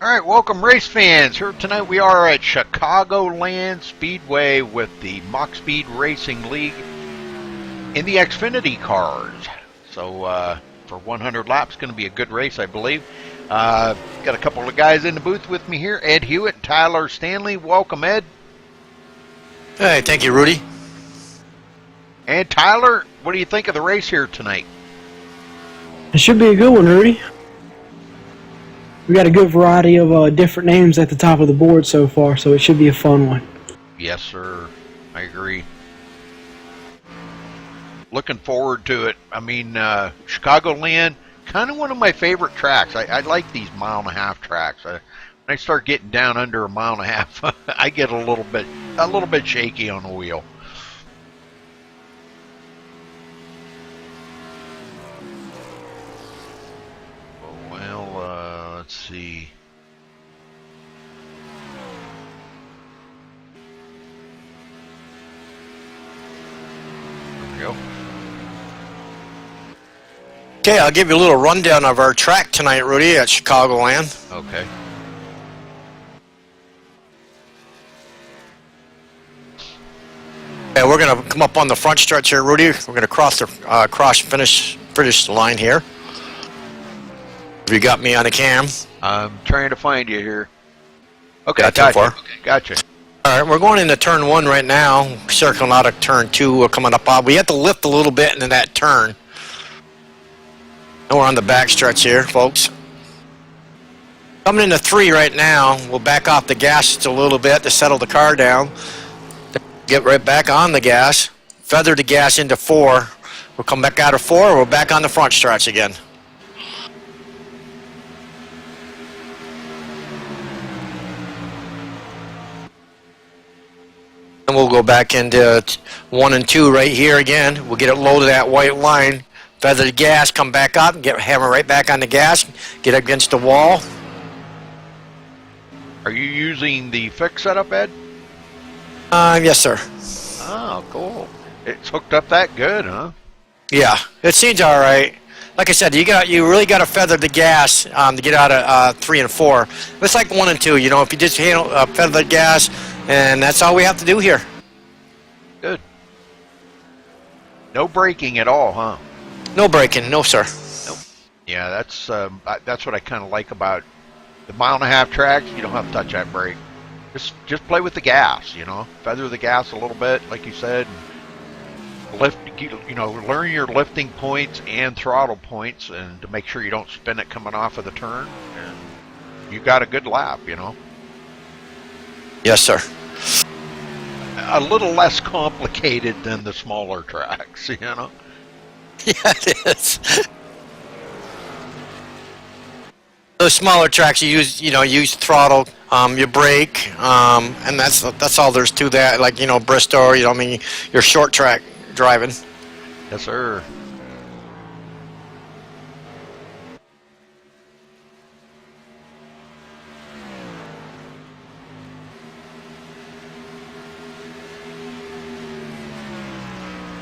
All right, welcome race fans. Here tonight we are at Chicagoland Speedway with the Mach Speed Racing League in the Xfinity cars. So for 100 laps, going to be a good race, I believe. Got a couple of guys in the booth with me here, Ed Hewitt and Tyler Stanley. Welcome, Ed. Hey, thank you, Rudy. And Tyler, what do you think of the race here tonight? It should be a good one, Rudy. We got a good variety of different names at the top of the board so far, so it should be a fun one. Yes, sir. I agree. Looking forward to it. I mean, Chicagoland, kind of one of my favorite tracks. I like these mile-and-a-half tracks. When I start getting down under a mile and a half, I get a little bit shaky on the wheel. Let's see. There we go. Okay, I'll give you a little rundown of our track tonight, Rudy, at Chicagoland. Okay. Okay, we're going to come up on the front stretch here, Rudy. We're going to cross the finish line here. Have you got me on the cam? I'm trying to find you here. Okay, Got too far. Okay, gotcha. All right, we're going into turn 1 right now, circling out of turn 2. We're coming up on. We have to lift a little bit into that turn. And we're on the back stretch here, folks. Coming into 3 right now. We'll back off the gas just a little bit to settle the car down. Get right back on the gas. Feather the gas into 4. We'll come back out of 4. We're back on the front stretch again. And we'll go back into 1 and 2 right here again. We'll get it low to that white line. Feather the gas, come back up, and hammer right back on the gas. Get against the wall. Are you using the fix setup, Ed? Yes, sir. Oh, cool. It's hooked up that good, huh? Yeah, it seems all right. Like I said, you really got to feather the gas to get out of 3 and 4. It's like 1 and 2. You know, if you just feather the gas, and that's all we have to do here. Good. No braking at all, huh? No braking, no sir. Nope. Yeah, that's what I kind of like about the mile-and-a-half tracks. You don't have to touch that brake. Just play with the gas, you know. Feather the gas a little bit, like you said. And lift, you know, learn your lifting points and throttle points, and to make sure you don't spin it coming off of the turn. And you got a good lap, you know. Yes, sir. A little less complicated than the smaller tracks, you know. Yeah, it is. Those smaller tracks, you use throttle, you brake, and that's all there's to that. Like, you know, Bristol, you know, I mean, your short track driving. Yes, sir.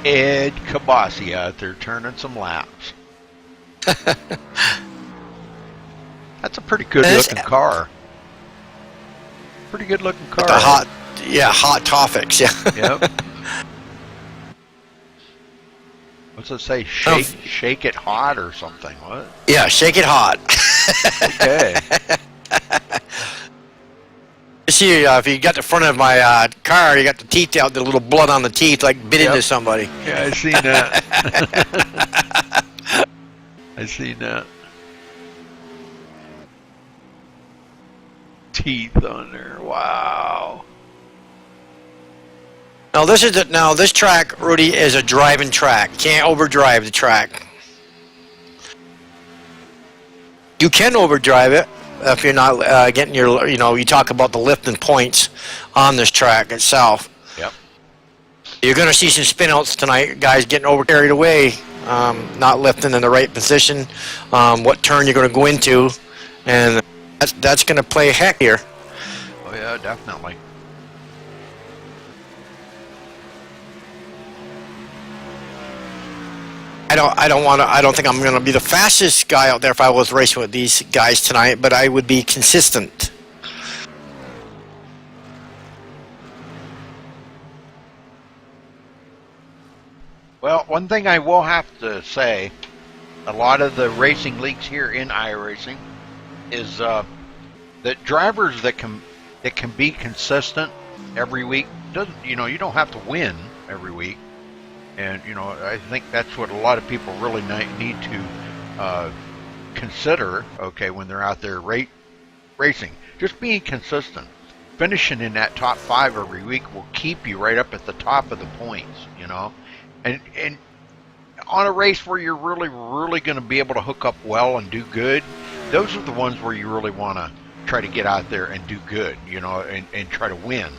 Ed Kabasi out there turning some laps. That's a pretty good looking car. Pretty good looking car. Hot topics, yeah. Yep. What's it say? Shake it hot or something? What? Yeah, shake it hot. Okay. See, if you got the front of my car, you got the teeth out, the little blood on the teeth, like bit into somebody. Yeah, I seen that. I seen that. Teeth on there. Wow. Now this track, Rudy, is a driving track. You can't overdrive the track. You can overdrive it if you're not getting your, you know, you talk about the lifting points on this track itself. Yep. You're going to see some spinouts tonight, guys getting carried away, not lifting in the right position, what turn you're going to go into, and that's going to play heck here. Oh yeah, definitely. I don't think I'm going to be the fastest guy out there if I was racing with these guys tonight, but I would be consistent. Well, one thing I will have to say, a lot of the racing leagues here in iRacing is that drivers that can be consistent every week doesn't, you don't have to win every week, and I think that's what a lot of people really need to consider. Okay, when they're out there racing, just being consistent, finishing in that top 5 every week will keep you right up at the top of the points. And on a race where you're really going to be able to hook up well and do good, those are the ones where you really want to try to get out there and do good, and try to win.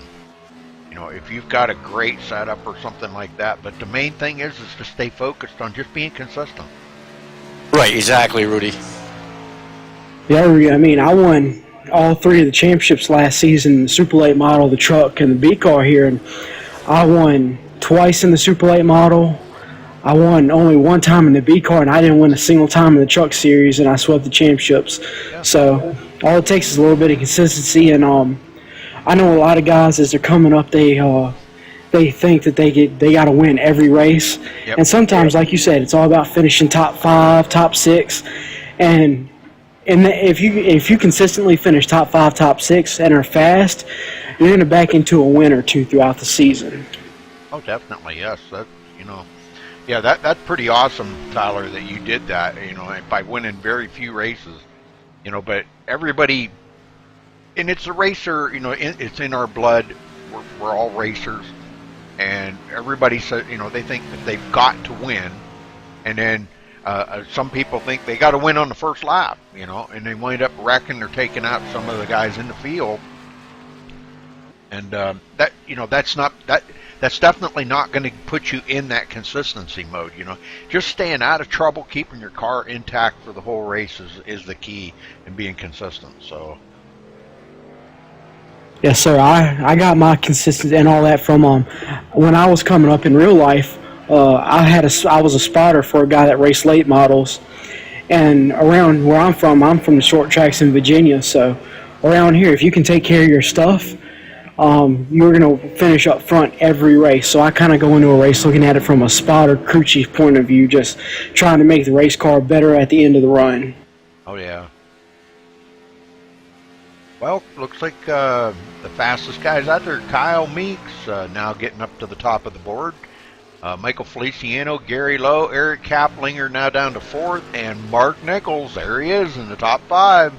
If you've got a great setup or something like that, but the main thing is to stay focused on just being consistent. Right, exactly, Rudy. Yeah, I mean, I won all 3 of the championships last season, the Super Late model, the truck, and the B car here, and I won twice in the Super Late model. I won only one time in the B car, and I didn't win a single time in the truck series, and I swept the championships. Yeah. So all it takes is a little bit of consistency, and I know a lot of guys as they're coming up, they think that they got to win every race, yep. And sometimes, like you said, it's all about finishing top 5, top 6, and if you consistently finish top 5, top 6, and are fast, you're going to back into a win or two throughout the season. Oh, definitely, yes. Yeah, that's pretty awesome, Tyler, that you did that. By winning very few races. But everybody, and it's a racer. It's in our blood. We're all racers, and everybody says, they think that they've got to win, and then some people think they got to win on the first lap. And they wind up wrecking or taking out some of the guys in the field, and that's definitely not going to put you in that consistency mode. Just staying out of trouble, keeping your car intact for the whole race is the key, and being consistent. So. Yes, sir. I got my consistency and all that from when I was coming up in real life. I was a spotter for a guy that raced late models, and around where I'm from the short tracks in Virginia. So around here, if you can take care of your stuff, you're going to finish up front every race. So I kind of go into a race looking at it from a spotter, crew chief point of view, just trying to make the race car better at the end of the run. Oh, yeah. Well, looks like the fastest guys out there, Kyle Meeks, now getting up to the top of the board. Michael Feliciano, Gary Lowe, Eric Kaplinger now down to 4th, and Mark Nichols, there he is in the top 5.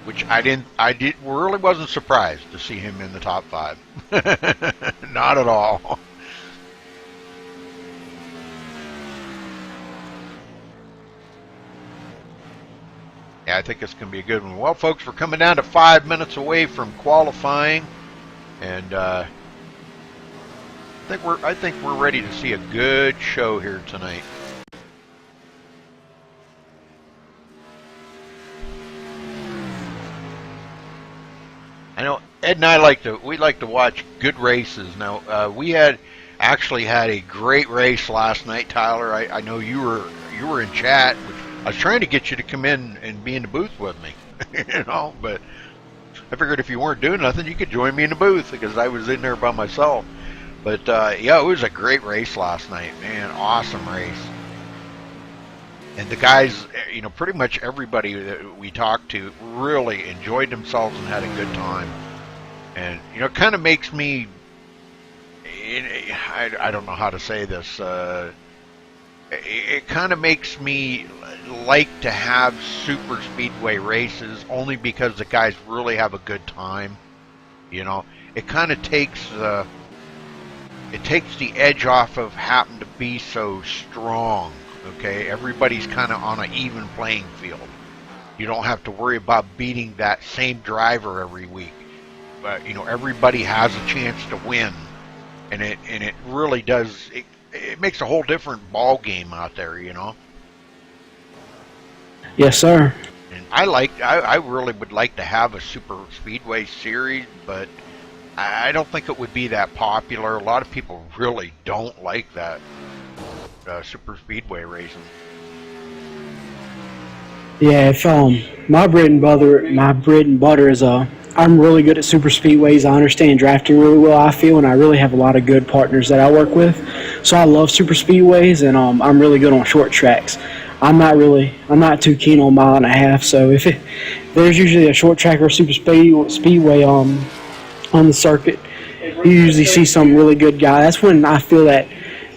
Which I really wasn't surprised to see him in the top 5. Not at all. Yeah, I think it's going to be a good one. Well, folks, we're coming down to 5 minutes away from qualifying, and I think we're ready to see a good show here tonight. I know Ed and I like to watch good races. Now we actually had a great race last night, Tyler. I know you were in chat. I was trying to get you to come in and be in the booth with me, but I figured if you weren't doing nothing, you could join me in the booth because I was in there by myself. But yeah, it was a great race last night, man. Awesome race. And the guys, pretty much everybody that we talked to really enjoyed themselves and had a good time. And, it kind of makes me, I don't know how to say this, it kind of makes me like to have super speedway races only because the guys really have a good time. It kind of takes the edge off of having to be so strong. Okay, everybody's kind of on an even playing field. You don't have to worry about beating that same driver every week. But everybody has a chance to win, and it really does. It makes a whole different ball game out there. Yes, sir. And I really would like to have a super speedway series, but I don't think it would be that popular. A lot of people really don't like that super speedway racing. Yeah, if my bread and butter is I'm really good at super speedways. I understand drafting really well, I feel, and I really have a lot of good partners that I work with. So I love super speedways, and I'm really good on short tracks. I'm not too keen on mile and a half. So there's usually a short track or a super speedway on the circuit, you usually see some really good guy. That's when I feel that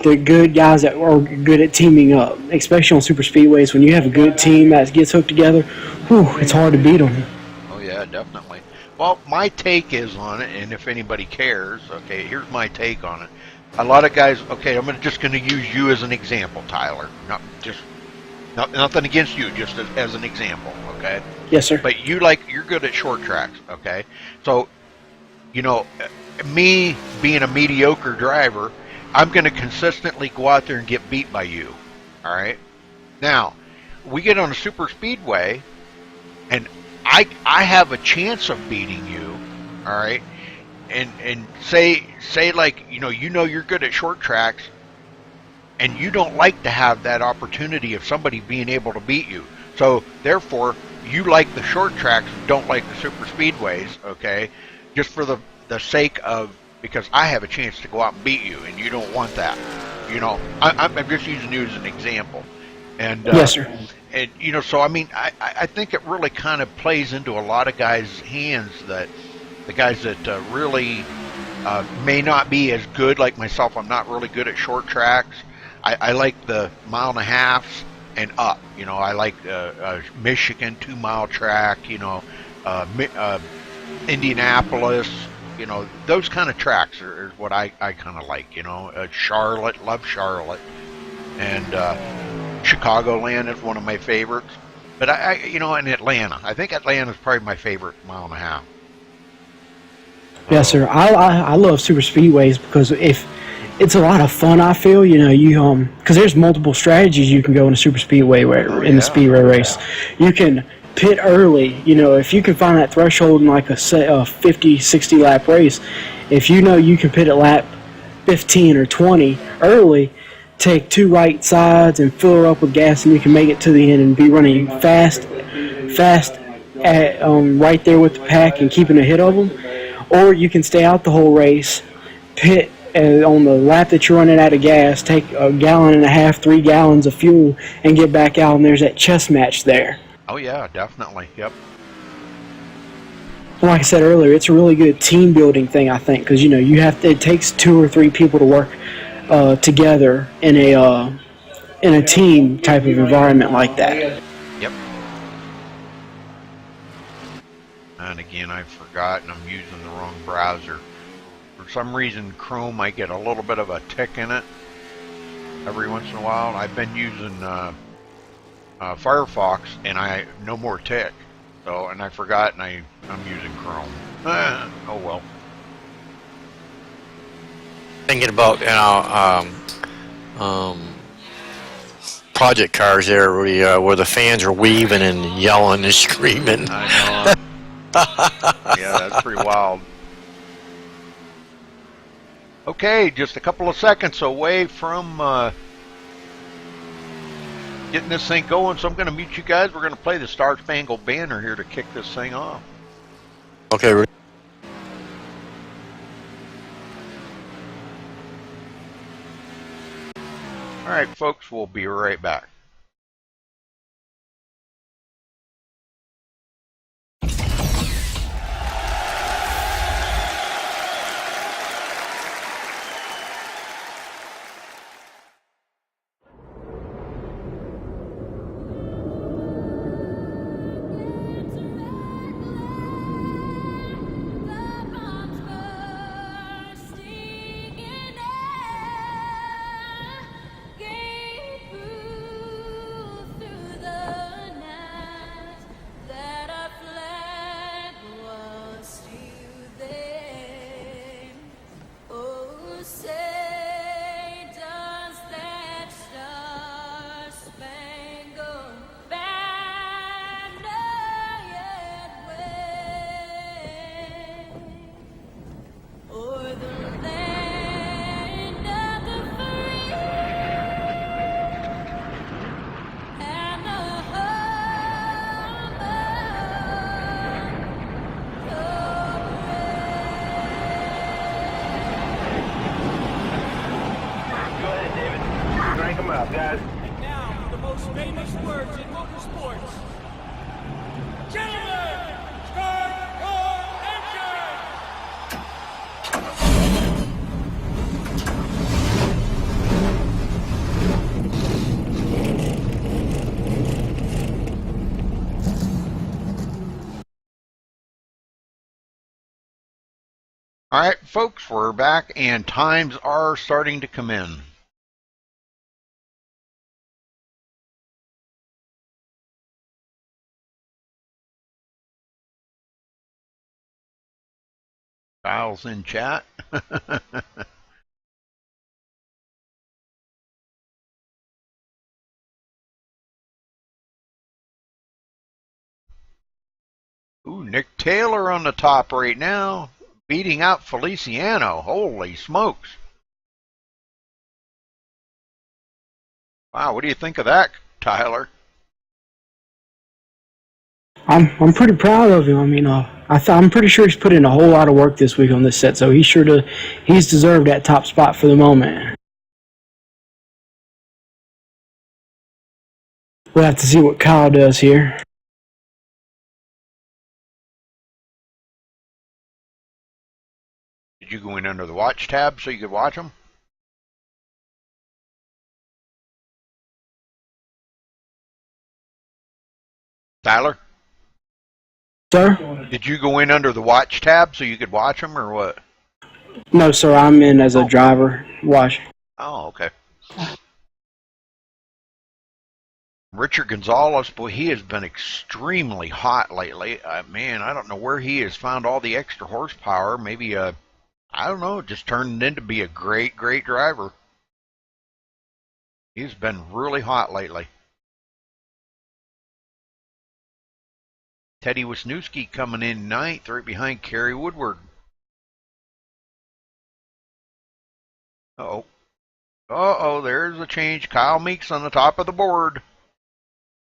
the good guys that are good at teaming up, especially on super speedways, when you have a good team that gets hooked together, whew, it's hard to beat them. Oh yeah, definitely. Well, my take is on it, and if anybody cares, okay, here's my take on it. A lot of guys, okay, I'm just going to use you as an example, Tyler. Nothing against you, just as an example, okay? Yes, sir. But you're good at short tracks, okay? So, me being a mediocre driver, I'm going to consistently go out there and get beat by you. All right. Now, we get on a super speedway, and I have a chance of beating you. All right. And say like you're good at short tracks, and you don't like to have that opportunity of somebody being able to beat you. So therefore, you like the short tracks, don't like the super speedways. Okay. Just for the sake of, because I have a chance to go out and beat you, and you don't want that. I'm just using you as an example. And yes, sir. And so I mean, I think it really kind of plays into a lot of guys' hands, that the guys that really may not be as good, like myself. I'm not really good at short tracks. I like the mile and a halves and up. I like Michigan 2 mile track. Indianapolis. Those kind of tracks are what I kind of like. Charlotte, love Charlotte, and Chicagoland is one of my favorites. But and Atlanta. I think Atlanta is probably my favorite mile and a half. Yes, sir. I love super speedways because if it's a lot of fun, I feel because there's multiple strategies you can go in a super speedway the speedway race. You can pit early. If you can find that threshold in like a 50, 60 lap race, if you can pit at lap 15 or 20 early, take 2 right sides and fill her up with gas, and you can make it to the end and be running fast at, right there with the pack and keeping ahead of them. Or you can stay out the whole race, pit on the lap that you're running out of gas, take 1.5 gallons, 3 gallons of fuel, and get back out, and there's that chess match there. Oh yeah, definitely. Yep. Like I said earlier, it's a really good team building thing, I think, because it takes 2 or 3 people to work together in a team type of environment like that. Yep. And again, I forgot, and I'm using the wrong browser. For some reason, Chrome, I get a little bit of a tick in it every once in a while. I've been using Firefox, and I no more tick. So, and I forgot, and I'm using Chrome. Oh well. Thinking about project cars there, where the fans are weaving and yelling and screaming. I know. Yeah, that's pretty wild. Okay, just a couple of seconds away from getting this thing going, so I'm going to mute you guys. We're going to play the Star Spangled Banner here to kick this thing off. Okay. All right, folks, we'll be right back. words in motorsports. Gentlemen, start your engine! All right, folks, we're back, and times are starting to come in. Kyle's in chat. Ooh, Nick Taylor on the top right now, beating out Feliciano. Holy smokes. Wow, what do you think of that, Tyler? I'm pretty proud of him. I mean, I'm pretty sure he's put in a whole lot of work this week on this set, so he's deserved that top spot for the moment. We'll have to see what Kyle does here. Did you go in under the watch tab so you could watch them? Tyler? Sir? Did you go in under the watch tab so you could watch them, or what? No, sir. I'm in as a driver. Watch. Oh, okay. Richard Gonzalez, boy, he has been extremely hot lately. Man, I don't know where he has found all the extra horsepower. Maybe, I don't know, just turned into be a great, great driver. He's been really hot lately. Teddy Wisniewski coming in ninth, right behind Kerry Woodward. Uh-oh. Uh-oh, there's a change. Kyle Meeks on the top of the board.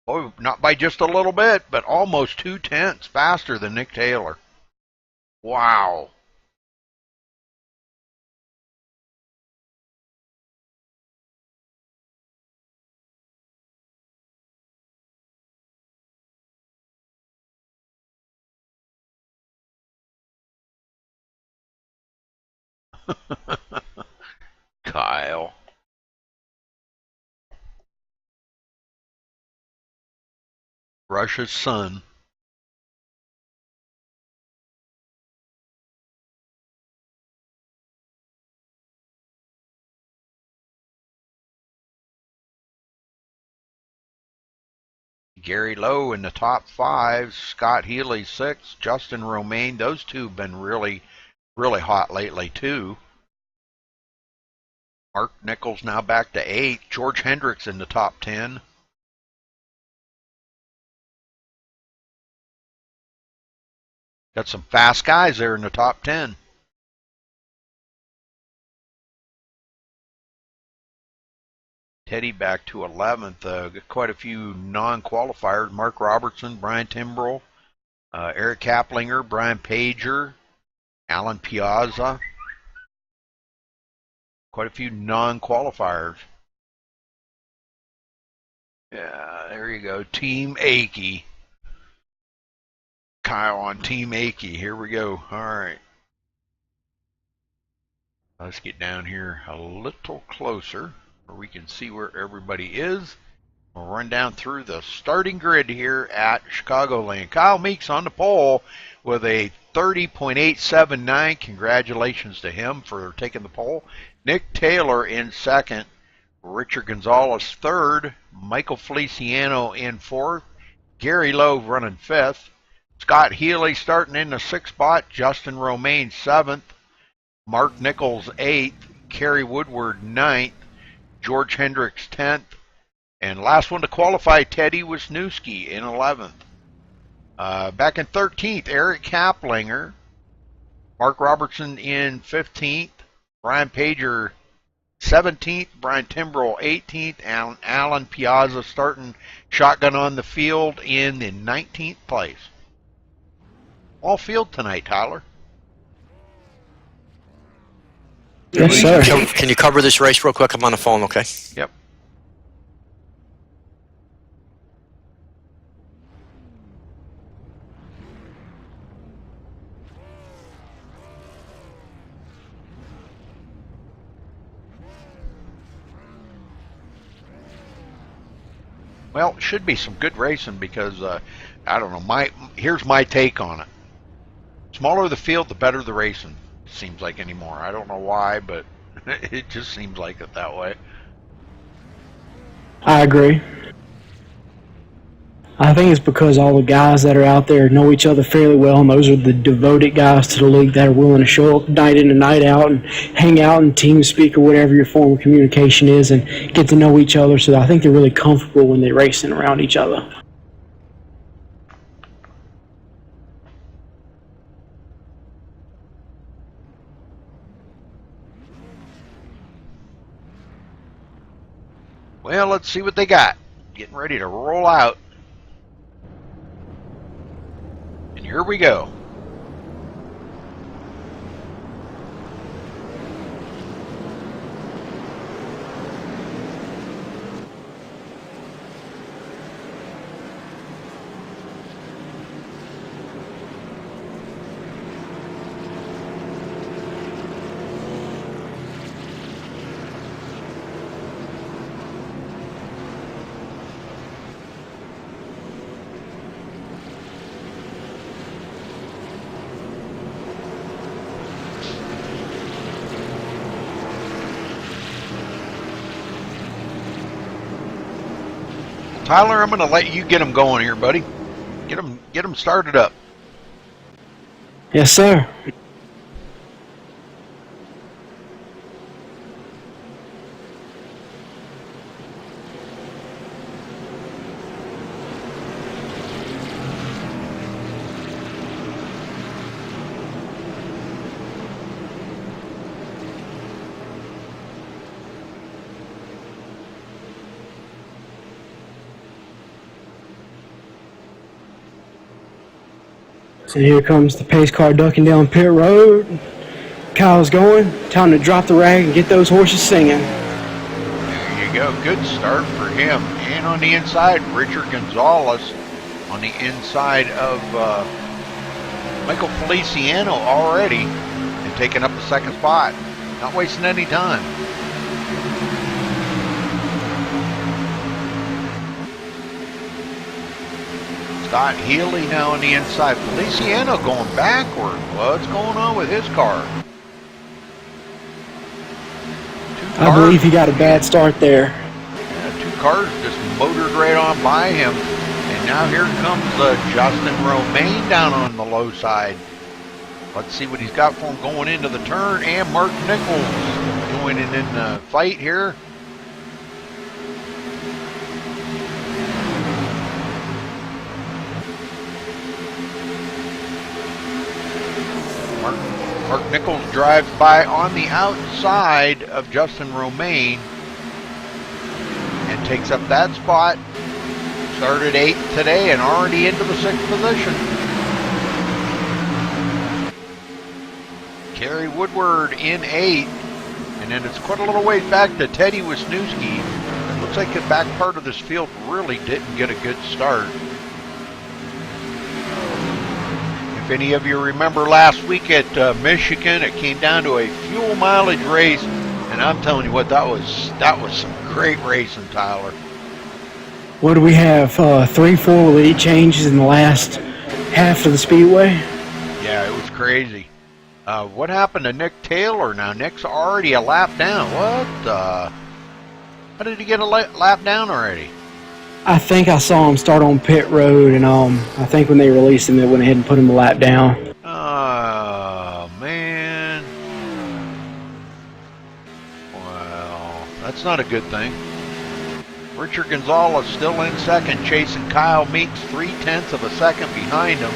Oh, not by just a little bit, but almost 0.2 faster than Nick Taylor. Wow. Kyle. Russia's son. Gary Lowe in the top 5, Scott Healy 6, Justin Romaine. Those two have been really, really hot lately too. Mark Nichols now back to 8. George Hendricks in the top 10. Got some fast guys there in the top 10. Teddy back to 11th. Got quite a few non-qualifiers. Mark Robertson, Brian Timbrell, Eric Kaplinger, Brian Pager, Alan Piazza. Quite a few non-qualifiers. Yeah, there you go. Team Akey. Kyle on Team Akey. Here we go. All right. Let's get down here a little closer where we can see where everybody is. We'll run down through the starting grid here at Chicagoland. Kyle Meeks on the pole with a 30.879. Congratulations to him for taking the pole. Nick Taylor in second. Richard Gonzalez third. Michael Feliciano in fourth. Gary Lowe running fifth. Scott Healy starting in the sixth spot. Justin Romaine seventh. Mark Nichols eighth. Kerry Woodward ninth. George Hendricks 10th. And last one to qualify, Teddy Wisniewski in 11th. Back in 13th, Eric Kaplinger. Mark Robertson in 15th. Brian Pager 17th. Brian Timbrell 18th. Alan Piazza starting shotgun on the field in the 19th place. All field tonight, Tyler. Yes, sir. Can you cover this race real quick? I'm on the phone, okay? Yep. Well, it should be some good racing because I don't know. Here's my take on it. Smaller the field, the better the racing. It seems like anymore. I don't know why, but it just seems like it that way. I agree. I think it's because all the guys that are out there know each other fairly well, and those are the devoted guys to the league that are willing to show up night in and night out and hang out and team speak or whatever your form of communication is and get to know each other. So I think they're really comfortable when they're racing around each other. Well, let's see what they got. Getting ready to roll out. And here we go. Tyler, I'm going to let you get them going here, buddy. Get them started up. Yes, sir. So here comes the pace car ducking down pit road. Kyle's going. Time to drop the rag and get those horses singing. There you go. Good start for him. And on the inside, Richard Gonzalez on the inside of Michael Feliciano already and taking up the second spot. Not wasting any time. Scott Healy now on the inside. Feliciano going backward. What's going on with his car? I believe he got a bad start there. Yeah, two cars just motored right on by him. And now here comes Justin Romaine down on the low side. Let's see what he's got for him going into the turn. And Mark Nichols joining in the fight here. Mark Nichols drives by on the outside of Justin Romaine and takes up that spot. Started 8th today and already into the 6th position. Kerry Woodward in 8th, and then it's quite a little ways back to Teddy Wisniewski. It looks like the back part of this field really didn't get a good start. If any of you remember last week at Michigan, it came down to a fuel mileage race, and I'm telling you what, that was some great racing, Tyler. What do we have? 3-4 lead changes in the last half of the speedway? Yeah, it was crazy. What happened to Nick Taylor now? Nick's already a lap down. What? How did he get a lap down already? I think I saw him start on pit road, and I think when they released him, they went ahead and put him a lap down. Oh, man. Well, that's not a good thing. Richard Gonzalez still in second, chasing Kyle Meeks 0.3 of a second behind him.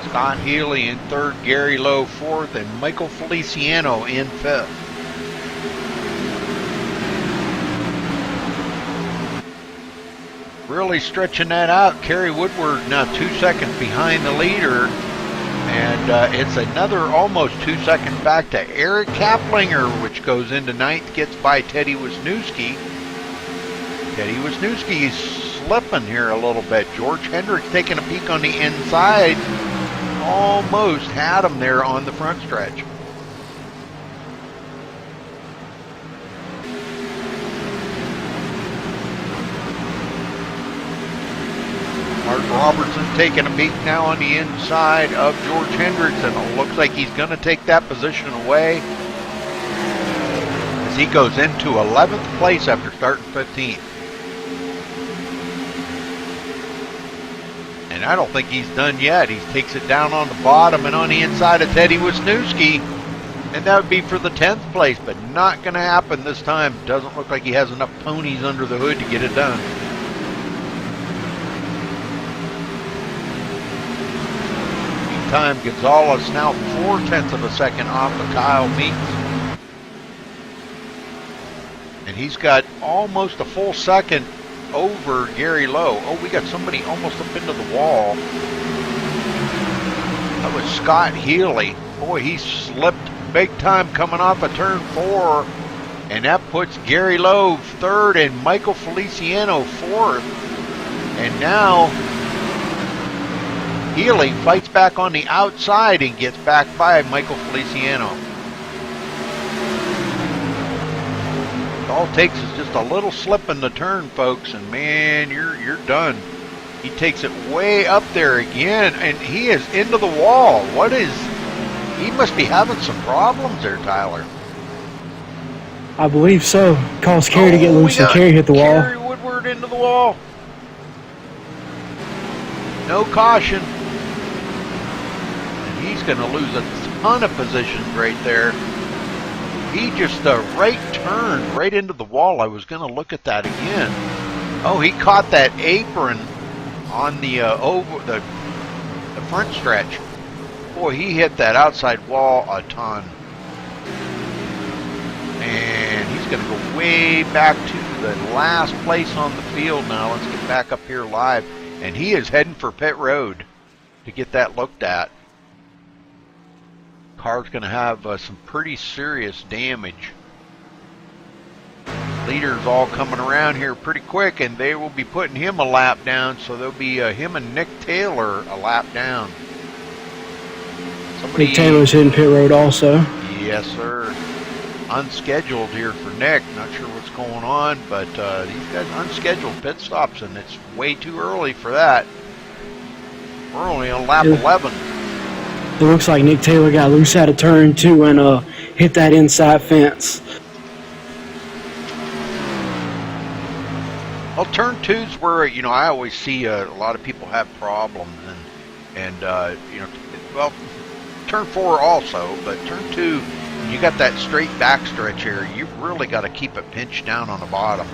Scott Healy in third, Gary Lowe fourth, and Michael Feliciano in fifth. Really stretching that out. Kerry Woodward now 2 seconds behind the leader, and it's another almost 2 seconds back to Eric Kaplinger, which goes into ninth, gets by Teddy Wisniewski. Teddy Wisniewski's slipping here a little bit. George Hendricks taking a peek on the inside. almost had him there on the front stretch. Mark Robertson taking a beat now on the inside of George Hendricks, and it looks like he's going to take that position away as he goes into 11th place after starting 15th. And I don't think he's done yet. He takes it down on the bottom and on the inside of Teddy Wisniewski, and that would be for the 10th place, but not going to happen this time. Doesn't look like he has enough ponies under the hood to get it done. Time Gonzalez now 0.4 of a second off of Kyle Meeks, and he's got almost a full second over Gary Lowe. Oh, we got somebody almost up into the wall. That was Scott Healy. Boy, he slipped big time coming off of turn 4, and that puts Gary Lowe 3rd and Michael Feliciano 4th. And now Healy fights back on the outside and gets back by Michael Feliciano. All it takes is just a little slip in the turn, folks, and man, you're done. He takes it way up there again, and he is into the wall. He must be having some problems there, Tyler. I believe so. Caused Kerry to get loose and Kerry hit the wall. Kerry Woodward into the wall. No caution. And he's going to lose a ton of positions right there. He just right turned right into the wall. I was going to look at that again. Oh, he caught that apron on the over the front stretch. Boy, he hit that outside wall a ton. And he's going to go way back to the last place on the field now. Let's get back up here live. And he is heading for pit road to get that looked at. Car's going to have some pretty serious damage. Leaders all coming around here pretty quick, and they will be putting him a lap down, so there'll be him and Nick Taylor a lap down. Nick Taylor's hitting pit road also. Yes, sir. Unscheduled here for Nick. Not sure what's going on, but these guys unscheduled pit stops, and it's way too early for that. We're only on lap 11. It looks like Nick Taylor got loose out of turn 2 and hit that inside fence. Well, turn 2's where, I always see a lot of people have problems, and well, turn 4 also, but turn 2, you got that straight backstretch here. You've really got to keep it pinched down on the bottom.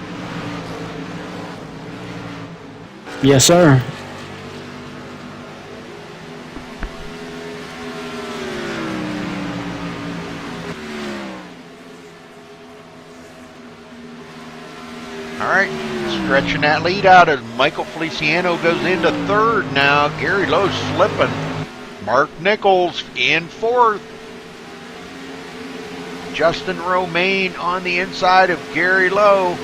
Yes, sir. All right, stretching that lead out as Michael Feliciano goes into 3rd now. Gary Lowe slipping. Mark Nichols in 4th. Justin Romaine on the inside of Gary Lowe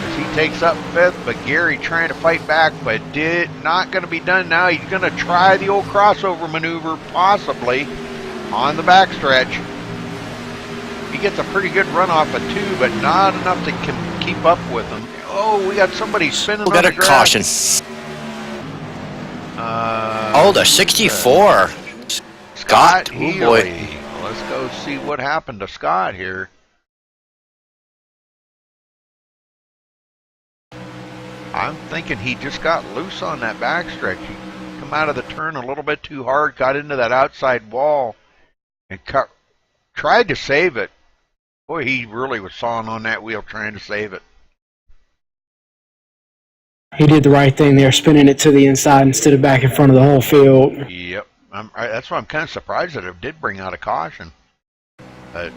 as he takes up 5th, but Gary trying to fight back, but not going to be done now. He's going to try the old crossover maneuver, possibly, on the backstretch. He gets a pretty good run off of 2, but not enough to keep up with him. Oh, we got somebody spinning on the Better grass. caution. The 64. Scott Healy. Oh boy. Let's go see what happened to Scott here. I'm thinking he just got loose on that backstretch. He come out of the turn a little bit too hard, got into that outside wall, and tried to save it. Boy, he really was sawing on that wheel trying to save it. He did the right thing there, spinning it to the inside instead of back in front of the whole field. Yep. That's why I'm kind of surprised that it did bring out a caution. But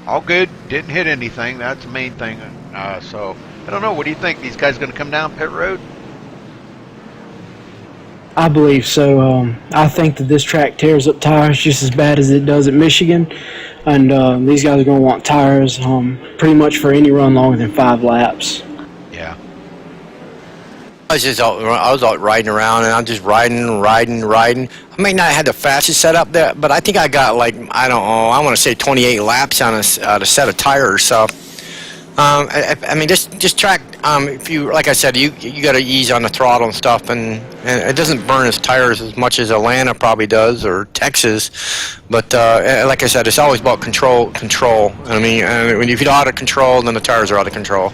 all good. Didn't hit anything. That's the main thing. So, I don't know. What do you think? These guys going to come down pit road? I believe so. I think that this track tears up tires just as bad as it does at Michigan. And these guys are going to want tires pretty much for any run longer than 5 laps. Yeah. I was out riding around, and I'm just riding. I may not have the fastest setup there, but I think I got like, I don't know, I want to say 28 laps on a set of tires. So, I mean, just track. If you, like I said, you got to ease on the throttle and stuff, and it doesn't burn his tires as much as Atlanta probably does, or Texas. But like I said, it's always about control. I mean, if you're out of control, then the tires are out of control.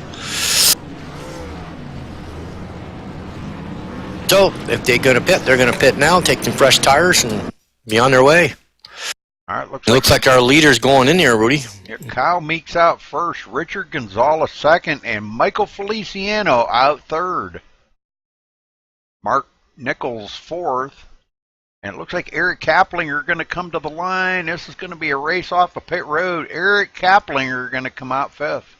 So if they're going to pit, they're going to pit now, take some fresh tires, and be on their way. All right, Looks like our leader's going in there, Rudy. Yeah, Kyle Meeks out first, Richard Gonzalez second, and Michael Feliciano out third. Mark Nichols fourth. And it looks like Eric Kaplinger going to come to the line. This is going to be a race off the pit road. Eric Kaplinger going to come out fifth.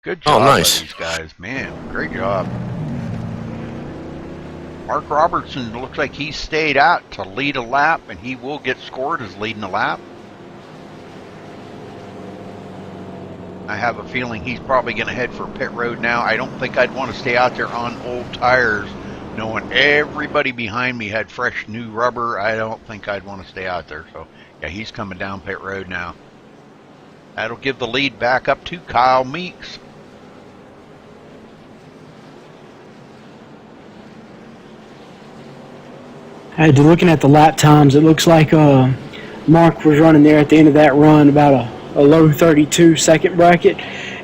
Good job by these guys. Man, great job. Mark Robertson looks like he stayed out to lead a lap, and he will get scored as leading a lap. I have a feeling he's probably going to head for pit road now. I don't think I'd want to stay out there on old tires, knowing everybody behind me had fresh new rubber. I don't think I'd want to stay out there. So, yeah, he's coming down pit road now. That'll give the lead back up to Kyle Meeks. Looking at the lap times, it looks like Mark was running there at the end of that run about a low 32 second bracket,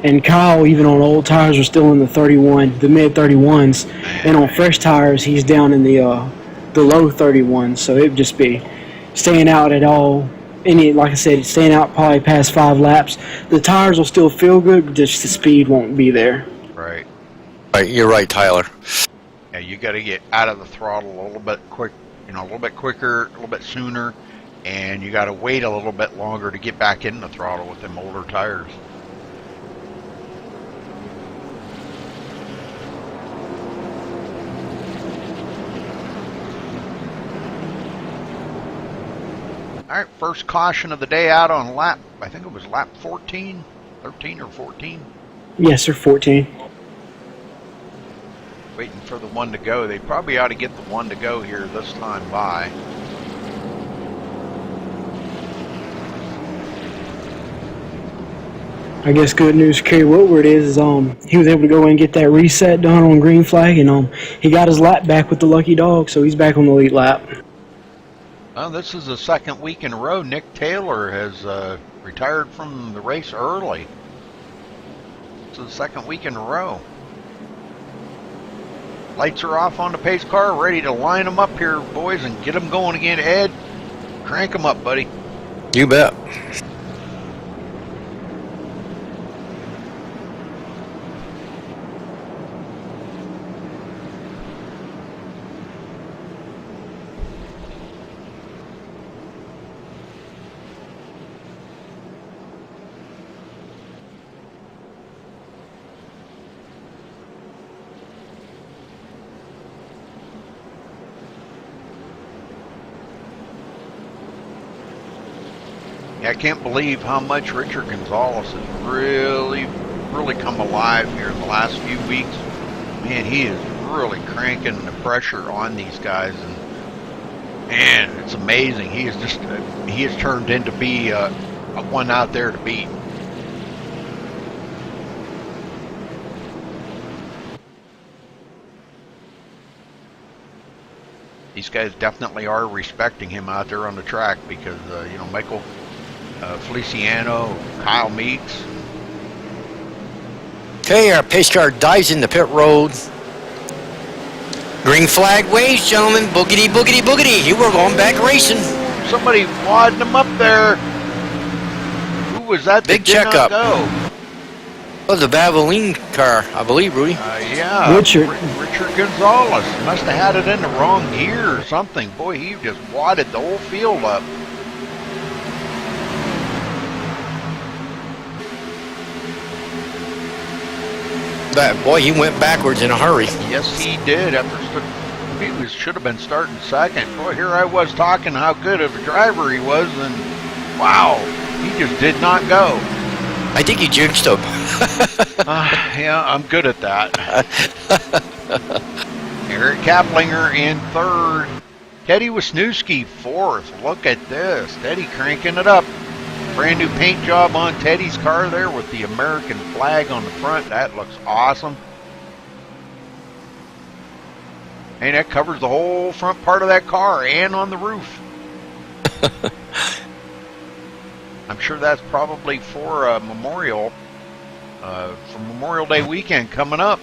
and Kyle, even on old tires, was still in the mid 31s, and on fresh tires, he's down in the low 31s. So it'd just be staying out at all. Like I said, staying out probably past 5 laps. The tires will still feel good, but just the speed won't be there. Right. Right, you're right, Tyler. Yeah, you got to get out of the throttle a little bit quick. A little bit quicker, a little bit sooner, and you got to wait a little bit longer to get back in the throttle with them older tires. All right, first caution of the day out on lap, I think it was lap 14, 13 or 14. Yes, sir, 14. Waiting for the one to go. They probably ought to get the one to go here this time by. I guess good news, Kerry Woodward is he was able to go in and get that reset done on green flag, and he got his lap back with the lucky dog, so he's back on the lead lap. Well, this is the second week in a row Nick Taylor has retired from the race early. This is the second week in a row. Lights are off on the pace car, ready to line them up here, boys, and get them going again. Ed, crank them up, buddy. You bet. I can't believe how much Richard Gonzalez has really come alive here in the last few weeks. Man, he is really cranking the pressure on these guys, and man, it's amazing. He has turned into be a one out there to beat. These guys definitely are respecting him out there on the track because Michael Feliciano, Kyle Meeks. Okay, our pace car dives in the pit road. Green flag waves, gentlemen. Boogity, boogity, boogity. You were going back racing. Somebody wadding them up there. Who was that? Big that did checkup. Not go? That was a Valvoline car, I believe, Rudy. Yeah. Richard Gonzalez must have had it in the wrong gear or something. Boy, he just wadded the whole field up. Boy, he went backwards in a hurry. Yes, he did. He should have been starting second. Boy, here I was talking how good of a driver he was, and wow, he just did not go. I think you jinxed him. Yeah, I'm good at that. Eric Kaplinger in third. Teddy Wisniewski fourth. Look at this. Teddy cranking it up. Brand new paint job on Teddy's car there with the American flag on the front. That looks awesome. And that covers the whole front part of that car and on the roof. I'm sure that's probably for Memorial Day weekend coming up.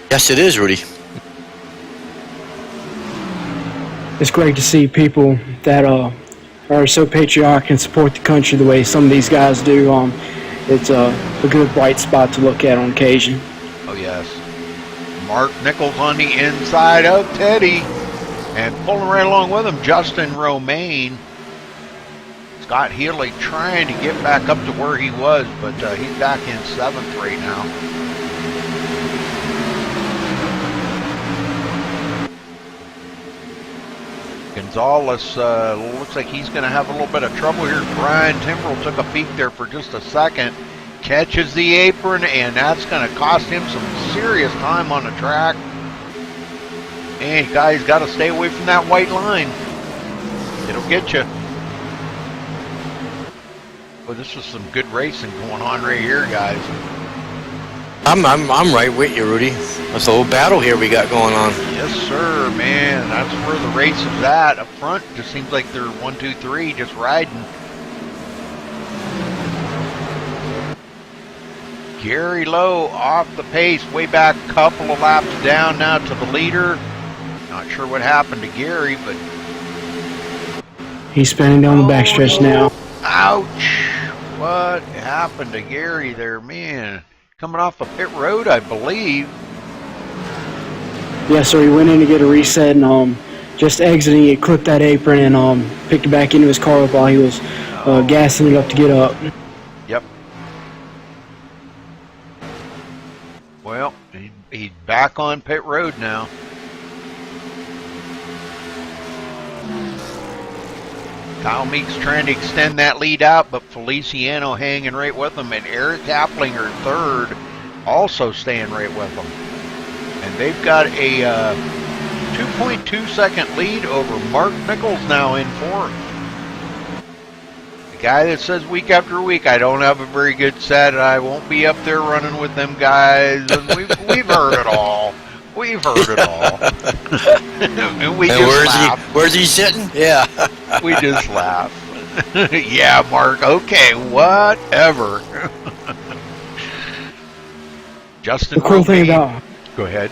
Yes, it is, Rudy. It's great to see people that are so patriotic and support the country the way some of these guys do. It's a good bright spot to look at on occasion. Oh yes. Mark Nichols on the inside of Teddy, and pulling right along with him, Justin Romaine. Scott Healy trying to get back up to where he was, but he's back in seventh right now. Gonzalez looks like he's going to have a little bit of trouble here. Brian Timbrell took a peek there for just a second. Catches the apron, and that's going to cost him some serious time on the track. And guys, got to stay away from that white line. It'll get you. Well, this is some good racing going on right here, guys. I'm right with you, Rudy. That's a little battle here we got going on. Yes, sir, man. That's where the race is at. Up front, just seems like they're 1, 2, 3, just riding. Gary Lowe off the pace, way back, couple of laps down now to the leader. Not sure what happened to Gary, but He's spinning down the backstretch now. ouch! What happened to Gary there, man? Coming off the pit road, I believe. Yeah, so he went in to get a reset and just exiting, he clipped that apron and picked it back into his car while he was gassing it up to get up. Yep. Well, he's back on pit road now. Kyle Meeks trying to extend that lead out, but Feliciano hanging right with him, and Eric Kaplinger third, also staying right with him. And they've got a 2.2 second lead over Mark Nichols now in fourth. The guy that says week after week, I don't have a very good set, and I won't be up there running with them guys. And we've heard it all. We've heard it all. And we just laugh. Where's he sitting? Yeah. We just laugh. Yeah, Mark. Okay, whatever. Justin. The cool thing about Go ahead.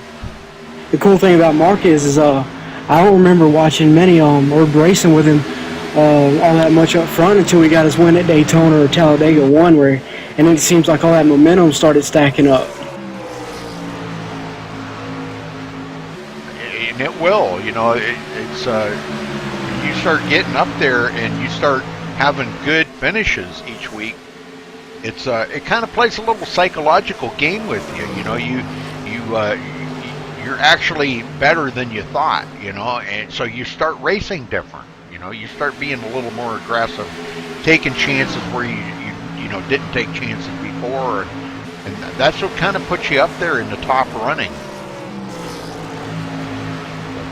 The cool thing about Mark is I don't remember watching many or racing with him all that much up front until we got his win at Daytona or Talladega 1, and it seems like all that momentum started stacking up. And it will, it's you start getting up there and you start having good finishes each week. It kind of plays a little psychological game with you. You're actually better than you thought, and so you start racing different. You start being a little more aggressive, taking chances where you didn't take chances before, and that's what kind of puts you up there in the top running.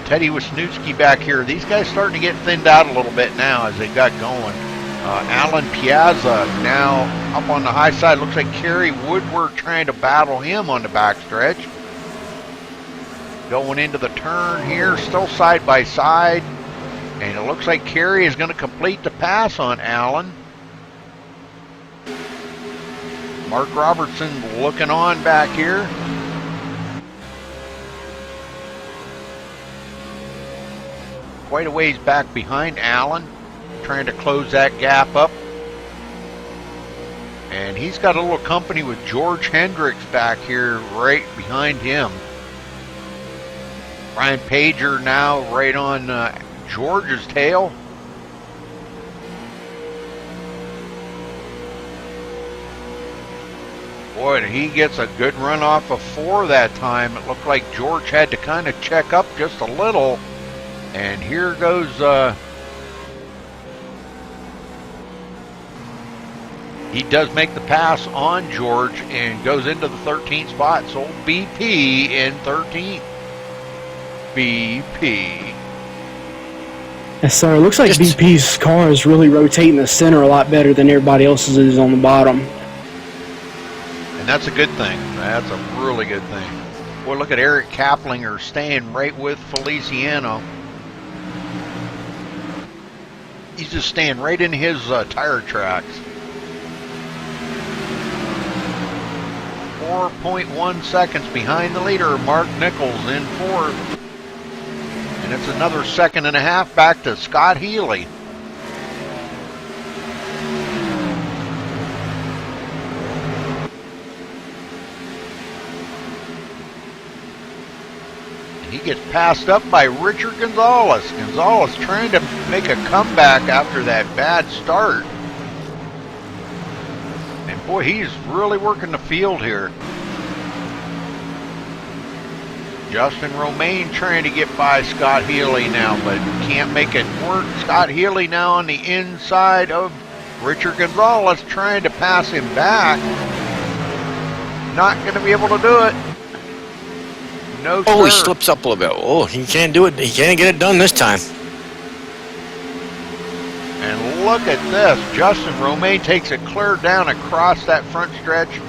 Teddy Wisniewski back here. These guys starting to get thinned out a little bit now as they got going. Alan Piazza now up on the high side. Looks like Kerry Woodward trying to battle him on the backstretch. Going into the turn here, still side by side. And it looks like Kerry is going to complete the pass on Alan. Mark Robertson looking on back here. Quite a ways back behind Allen, trying to close that gap up. And he's got a little company with George Hendricks back here right behind him. Ryan Pager now right on George's tail. Boy, he gets a good run off of 4 that time. It looked like George had to kind of check up just a little. And here goes he does make the pass on George and goes into the 13th spot. So BP in 13th. BP. Yes, sir. It looks like Just- BP's car is really rotating the center a lot better than everybody else's is on the bottom. And that's a good thing. That's a really good thing. Boy, look at Eric Kaplinger staying right with Feliciano. He's just staying right in his tire tracks. 4.1 seconds behind the leader, Mark Nichols in fourth. And it's another second and a half back to Scott Healy. He gets passed up by Richard Gonzalez. Gonzalez trying to make a comeback after that bad start. And boy, he's really working the field here. Justin Romaine trying to get by Scott Healy now, but can't make it work. Scott Healy now on the inside of Richard Gonzalez trying to pass him back. Not going to be able to do it. No, Oh, he sir. slips up a little bit. Oh, he can't do it. He can't get it done this time. And look at this. Justin Romaine takes it clear down across that front stretch.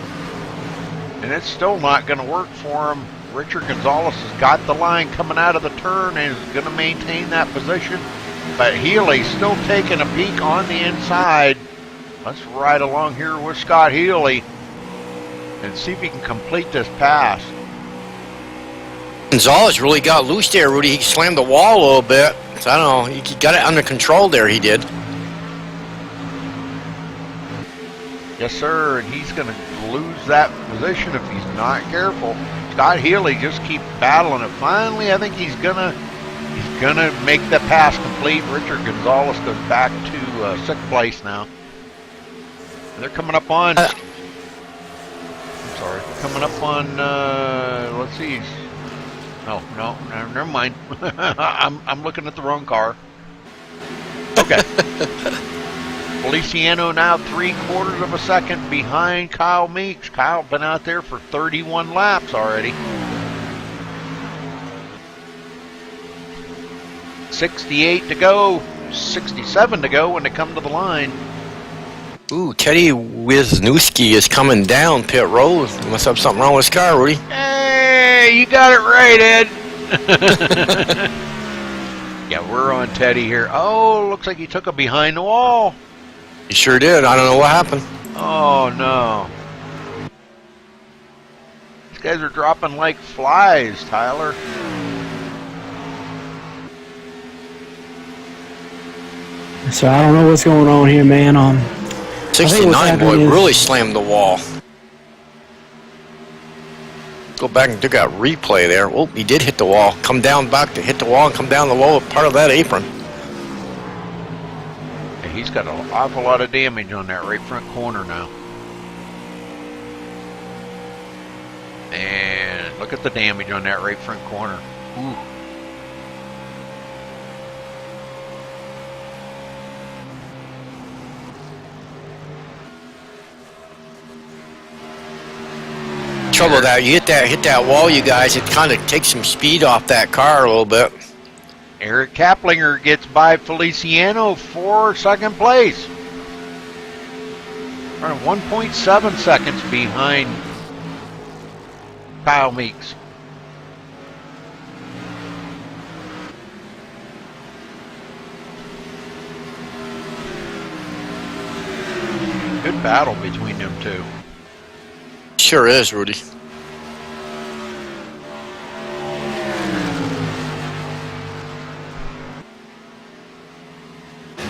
And it's still not going to work for him. Richard Gonzalez has got the line coming out of the turn and is going to maintain that position. But Healy's still taking a peek on the inside. Let's ride along here with Scott Healy and see if he can complete this pass. Gonzalez really got loose there, Rudy. He slammed the wall a little bit. So I don't know. He got it under control there, he did. Yes, sir, and he's going to lose that position if he's not careful. Scott Healy just keeps battling it. Finally, I think he's gonna make the pass complete. Richard Gonzalez goes back to sixth place now. And they're coming up on. I'm sorry, coming up on. Let's see. No, never mind. I'm looking at the wrong car. Okay. Feliciano now 3/4 of a second behind Kyle Meeks. Kyle been out there for 31 laps already. 68 to go, 67 to go when they come to the line. Ooh, Teddy Wisniewski is coming down pit road. Must have something wrong with his car, Rudy. Hey, you got it right, Ed. Yeah, we're on Teddy here. Oh, looks like he took a behind the wall. He sure did. I don't know what happened. Oh, no. These guys are dropping like flies, Tyler. So I don't know what's going on here, man. I think what's 69 boy happening is- really slammed the wall. Go back and look at replay there. Oh, he did hit the wall. Come down back to hit the wall and come down the wall with part of that apron. And he's got an awful lot of damage on that right front corner now. And look at the damage on that right front corner. Ooh. Trouble with that, you hit that wall, you guys, it kind of takes some speed off that car a little bit. Eric Kaplinger gets by Feliciano for second place. Running 1.7 seconds behind Kyle Meeks. Good battle between them two. Sure is, Rudy.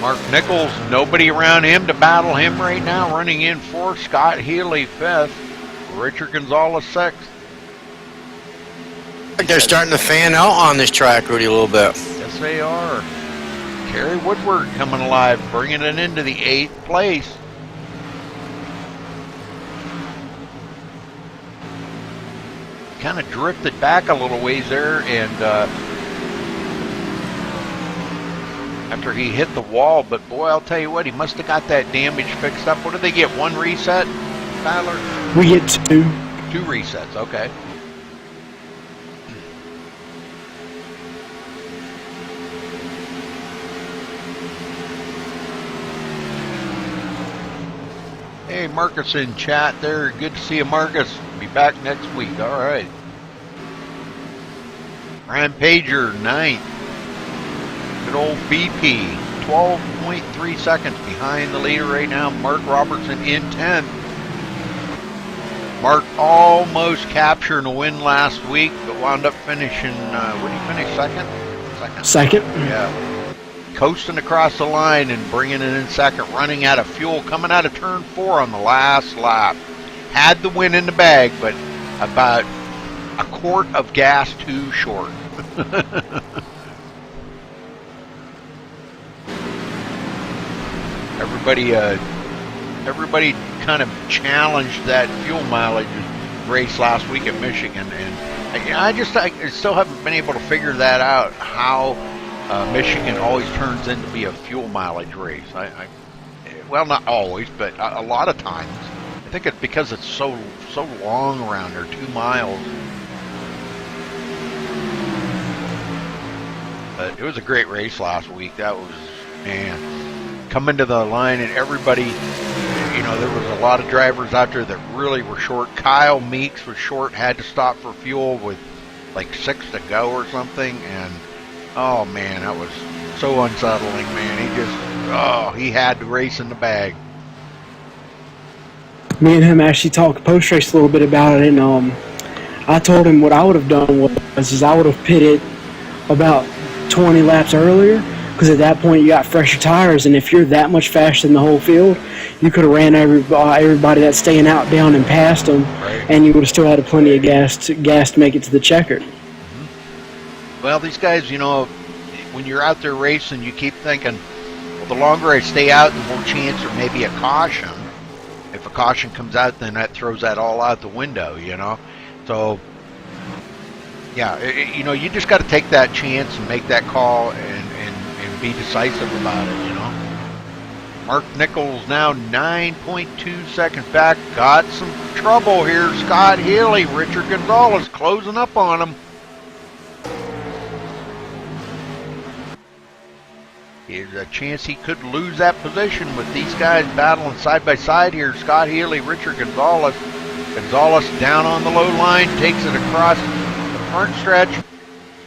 Mark Nichols, nobody around him to battle him right now. Running in fourth, Scott Healy fifth, Richard Gonzalez sixth. I think they're starting to fan out on this track, Rudy, a little bit. Yes, they are. Kerry Woodward coming alive, bringing it into the 8th place. Kind of drifted back a little ways there, and after he hit the wall, but boy, I'll tell you what, he must have got that damage fixed up. What did they get, one reset, Tyler? We get two. 2 resets, okay. Hey, Marcus in chat there. Good to see you, Marcus. Be back next week. All right. Ryan Pager, 9th. Good old BP, 12.3 seconds behind the leader right now. Mark Robertson in 10th. Mark almost capturing a win last week, but wound up finishing, what did he finish, second? Second. Yeah. Coasting across the line and bringing it in second, running out of fuel, coming out of turn 4 on the last lap. Had the win in the bag, but about a quart of gas too short. Everybody kind of challenged that fuel mileage race last week at Michigan, and I still haven't been able to figure that out, how Michigan always turns into be a fuel mileage race. Well, not always, but a lot of times. I think it's because it's so long around there, 2 miles. But it was a great race last week. That was, man, coming to the line and everybody, there was a lot of drivers out there that really were short. Kyle Meeks was short, had to stop for fuel with like 6 to go or something, and oh man, that was so unsettling, man. He had the race in the bag. Me and him actually talked post-race a little bit about it, and I told him what I would have done was I would have pitted about 20 laps earlier, because at that point you got fresher tires, and if you're that much faster than the whole field, you could have ran everybody that's staying out down and past them, right, and you would have still had plenty of gas to make it to the checkered. Well, these guys, when you're out there racing, you keep thinking, well, the longer I stay out, the more chance or maybe a caution. If a caution comes out, then that throws that all out the window, So, yeah, you just got to take that chance and make that call and be decisive about it, Mark Nichols now 9.2 seconds back. Got some trouble here. Scott Healy, Richard Gonzalez closing up on him. There's a chance he could lose that position with these guys battling side by side here. Scott Healy, Richard Gonzalez. Gonzalez down on the low line, takes it across the front stretch,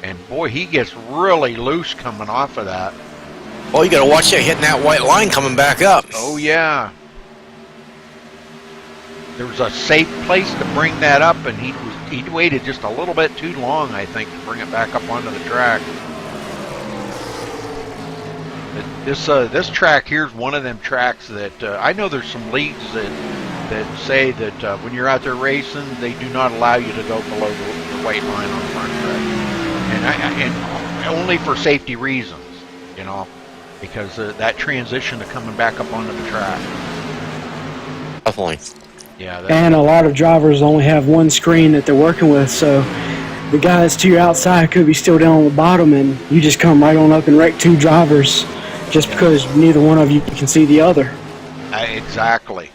and boy, he gets really loose coming off of that. Oh, you got to watch that hitting that white line coming back up. Oh yeah. There was a safe place to bring that up, and he waited just a little bit too long, I think, to bring it back up onto the track. This track here is one of them tracks that I know there's some leagues that say that when you're out there racing, they do not allow you to go below the white line on the front stretch, and only for safety reasons, because that transition to coming back up onto the track. Definitely. Yeah. And a lot of drivers only have one screen that they're working with, so the guy that's to your outside could be still down on the bottom, and you just come right on up and wreck 2 drivers just because neither one of you can see the other. Exactly.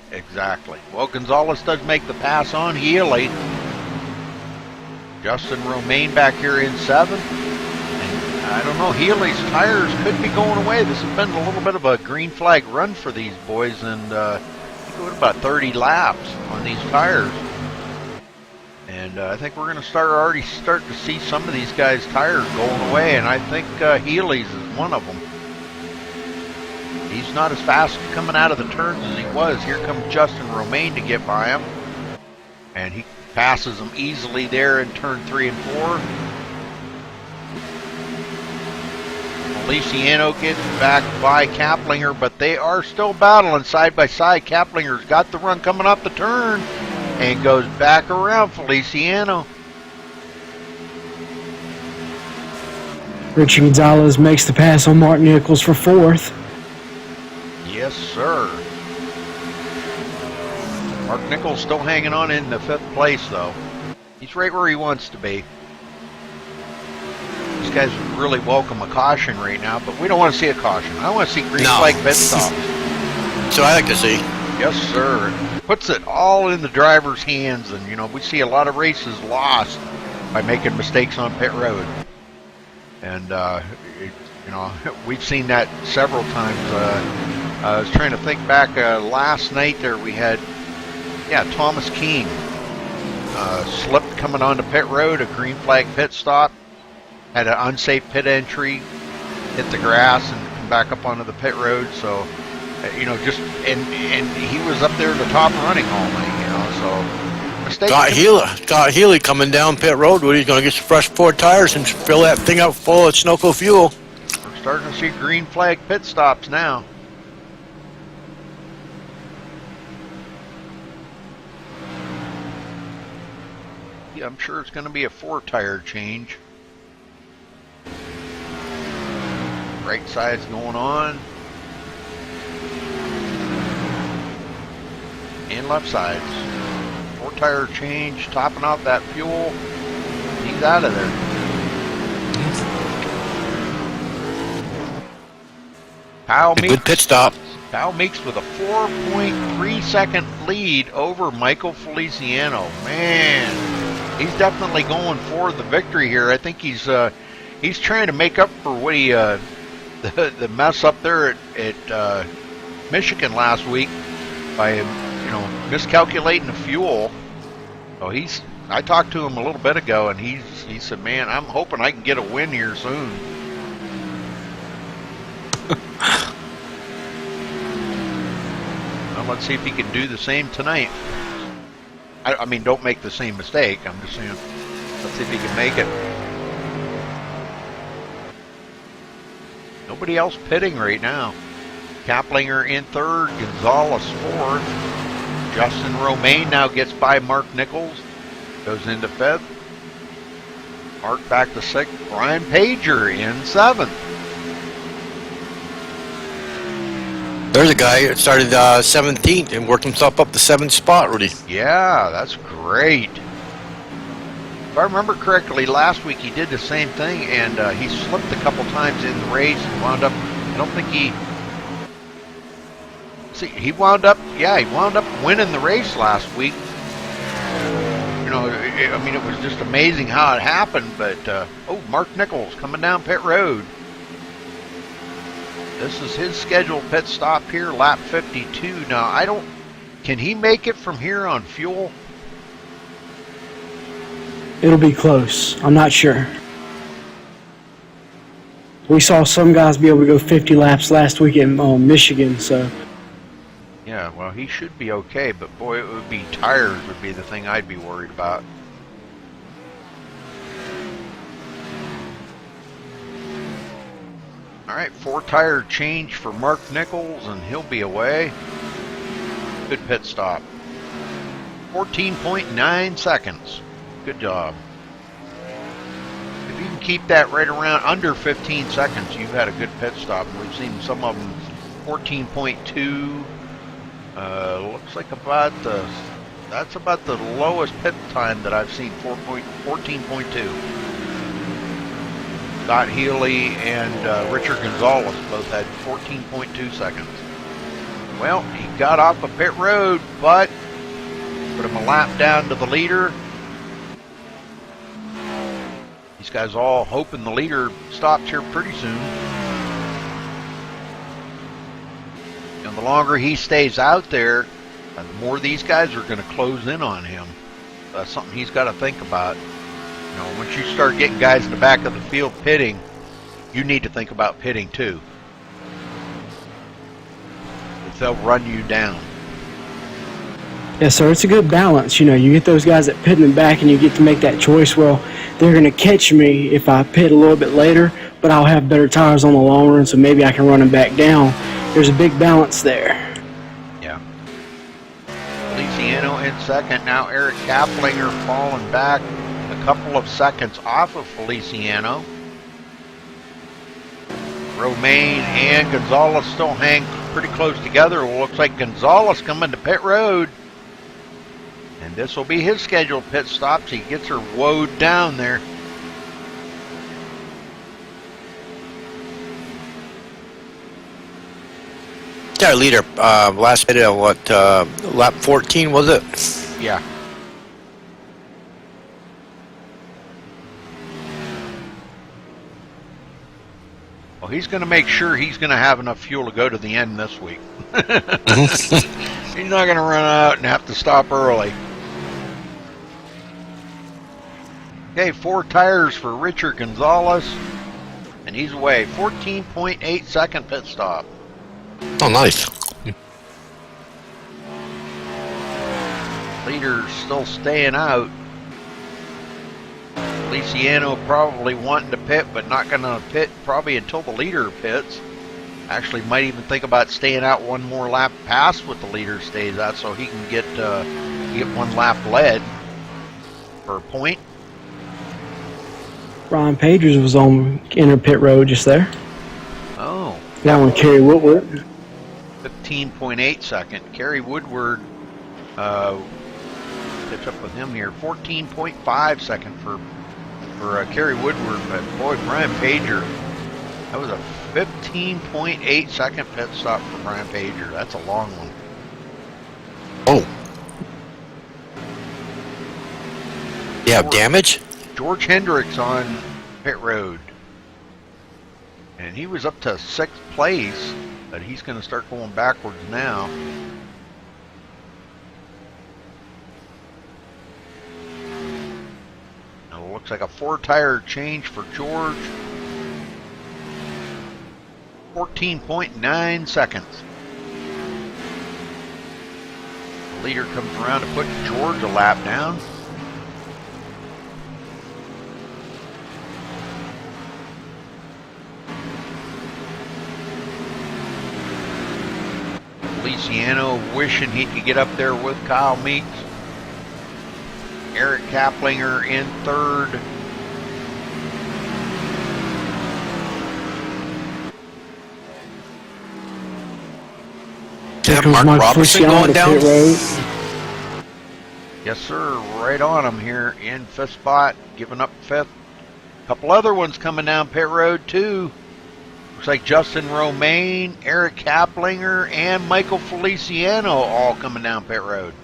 Well, Gonzalez does make the pass on Healy. Justin Romaine back here in 7th. And I don't know, Healy's tires could be going away. This has been a little bit of a green flag run for these boys, and I think we're about 30 laps on these tires. And I think we're going to already start to see some of these guys' tires going away, and I think Healy's is one of them. He's not as fast coming out of the turns as he was. Here comes Justin Romaine to get by him. And he passes him easily there in turn 3 and 4. Feliciano gets back by Kaplinger, but they are still battling side by side. Kaplinger's got the run coming up the turn and goes back around Feliciano. Richard Gonzalez makes the pass on Mark Nichols for 4th. Yes, sir. Mark Nichols still hanging on in the 5th place, though. He's right where he wants to be. These guys would really welcome a caution right now, but we don't want to see a caution. I want to see green flag pit stops. So I like to see. Yes, sir. Puts it all in the driver's hands, and we see a lot of races lost by making mistakes on pit road. And we've seen that several times. I was trying to think back. Last night there we had, Thomas King slipped coming onto pit road, a green flag pit stop, had an unsafe pit entry, hit the grass and come back up onto the pit road. So, just and he was up there at the top running all night. So mistake. Got Healy coming down pit road. Where he's going to get some fresh 4 tires and fill that thing up full of Sunoco fuel. We're starting to see green flag pit stops now. Yeah, I'm sure it's going to be a 4-tire change. Right side's going on. And left sides. 4-tire change, topping out that fuel. He's out of there. Good pit stop. Kyle Meeks with a 4.3 second lead over Michael Feliciano. Man, he's definitely going for the victory here. I think he's trying to make up for what he the mess up there at Michigan last week by miscalculating the fuel. So I talked to him a little bit ago, and he said, "Man, I'm hoping I can get a win here soon." Well, let's see if he can do the same tonight. I mean, don't make the same mistake. I'm just saying, let's see if he can make it. Nobody else pitting right now. Kaplinger in third, Gonzalez fourth. Justin Romaine now gets by Mark Nichols, goes into fifth. Mark back to sixth. Brian Pager in seventh. There's a guy that started 17th and worked himself up to 7th spot, Rudy. Yeah, that's great. If I remember correctly, last week he did the same thing, and he slipped a couple times in the race and wound up, I don't think he wound up winning the race last week. It was just amazing how it happened, but, Mark Nichols coming down pit road. This is his scheduled pit stop here, lap 52. Now, can he make it from here on fuel? It'll be close. I'm not sure. We saw some guys be able to go 50 laps last week in Michigan, so. Yeah, well, he should be okay, but boy, it would be tires would be the thing I'd be worried about. All right, 4-tire change for Mark Nichols, and he'll be away. Good pit stop. 14.9 seconds. Good job. If you can keep that right around under 15 seconds, you've had a good pit stop. We've seen some of them 14.2. Looks like that's about the lowest pit time that I've seen. 14.2. Scott Healy and Richard Gonzalez both had 14.2 seconds. Well, he got off a pit road, but put him a lap down to the leader. These guys all hoping the leader stops here pretty soon. And the longer he stays out there, the more these guys are going to close in on him. That's something he's got to think about. Once you start getting guys in the back of the field pitting, you need to think about pitting too. If they'll run you down. Yes, sir. It's a good balance. You get those guys that pit in the back, and you get to make that choice. Well, they're going to catch me if I pit a little bit later, but I'll have better tires on the long run, so maybe I can run them back down. There's a big balance there. Yeah. Feliciano in second. Now Eric Kaplinger falling back a couple of seconds off of Feliciano. Romaine and Gonzalez still hang pretty close together. It looks like Gonzalez coming to pit road. And this will be his scheduled pit stops. He gets her woed down there. Our leader last hit lap 14 was it? Yeah. Well, he's going to make sure he's going to have enough fuel to go to the end this week. He's not going to run out and have to stop early. Okay, 4 tires for Richard Gonzalez, and he's away. 14.8 second pit stop. Oh, nice. Leader's still staying out. Feliciano probably wanting to pit, but not going to pit probably until the leader pits. Actually, might even think about staying out one more lap past what the leader stays out, so he can get 1 lap led for a point. Ron Pagers was on inner pit road just there. Oh. That one, Kerry Woodward. 15.8 second. Kerry Woodward, catch up with him here. 14.5 second for Kerry Woodward. But boy, Brian Pager, that was a 15.8 second pit stop for Brian Pager. That's a long one. Oh. You have damage? George Hendricks on pit road. And he was up to 6th place, but he's going to start going backwards now. Now it looks like a 4-tire change for George. 14.9 seconds. The leader comes around to put George a lap down. Feliciano wishing he could get up there with Kyle Meeks. Eric Kaplinger in 3rd. Mark Robertson going down? Yes, sir. Right on him here in 5th spot, giving up 5th. A couple other ones coming down pit road, too. Looks like Justin Romaine, Eric Kaplinger, and Michael Feliciano all coming down pit road.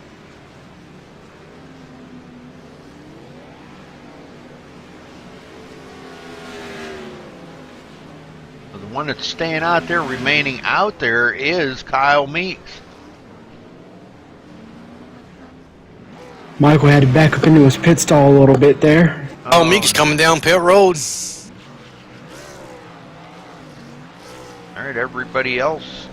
So the one that's staying out there, remaining out there, is Kyle Meeks. Michael had to back up into his pit stall a little bit there. Oh, Meeks coming down pit road. All right, everybody else.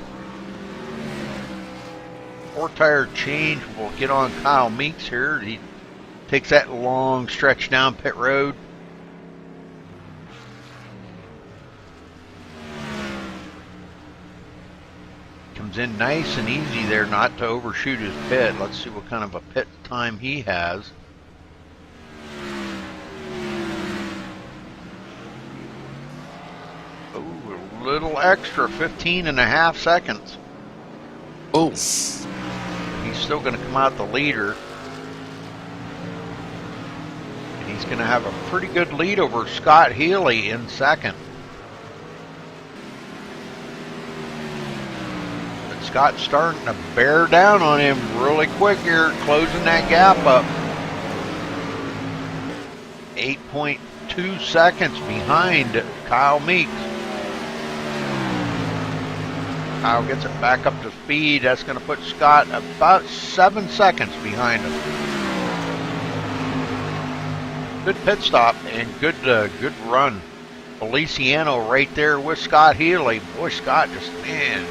4-tire change will get on Kyle Meeks here. He takes that long stretch down pit road. Comes in nice and easy there, not to overshoot his pit. Let's see what kind of a pit time he has. Oh, a little extra, 15.5 seconds. Oh. He's still going to come out the leader. And he's going to have a pretty good lead over Scott Healy in 2nd. But Scott's starting to bear down on him really quick here, closing that gap up. 8.2 seconds behind Kyle Meeks. Kyle gets it back up to speed. That's going to put Scott about 7 seconds behind him. Good pit stop and good run. Feliciano right there with Scott Healy. Boy, Scott just, man,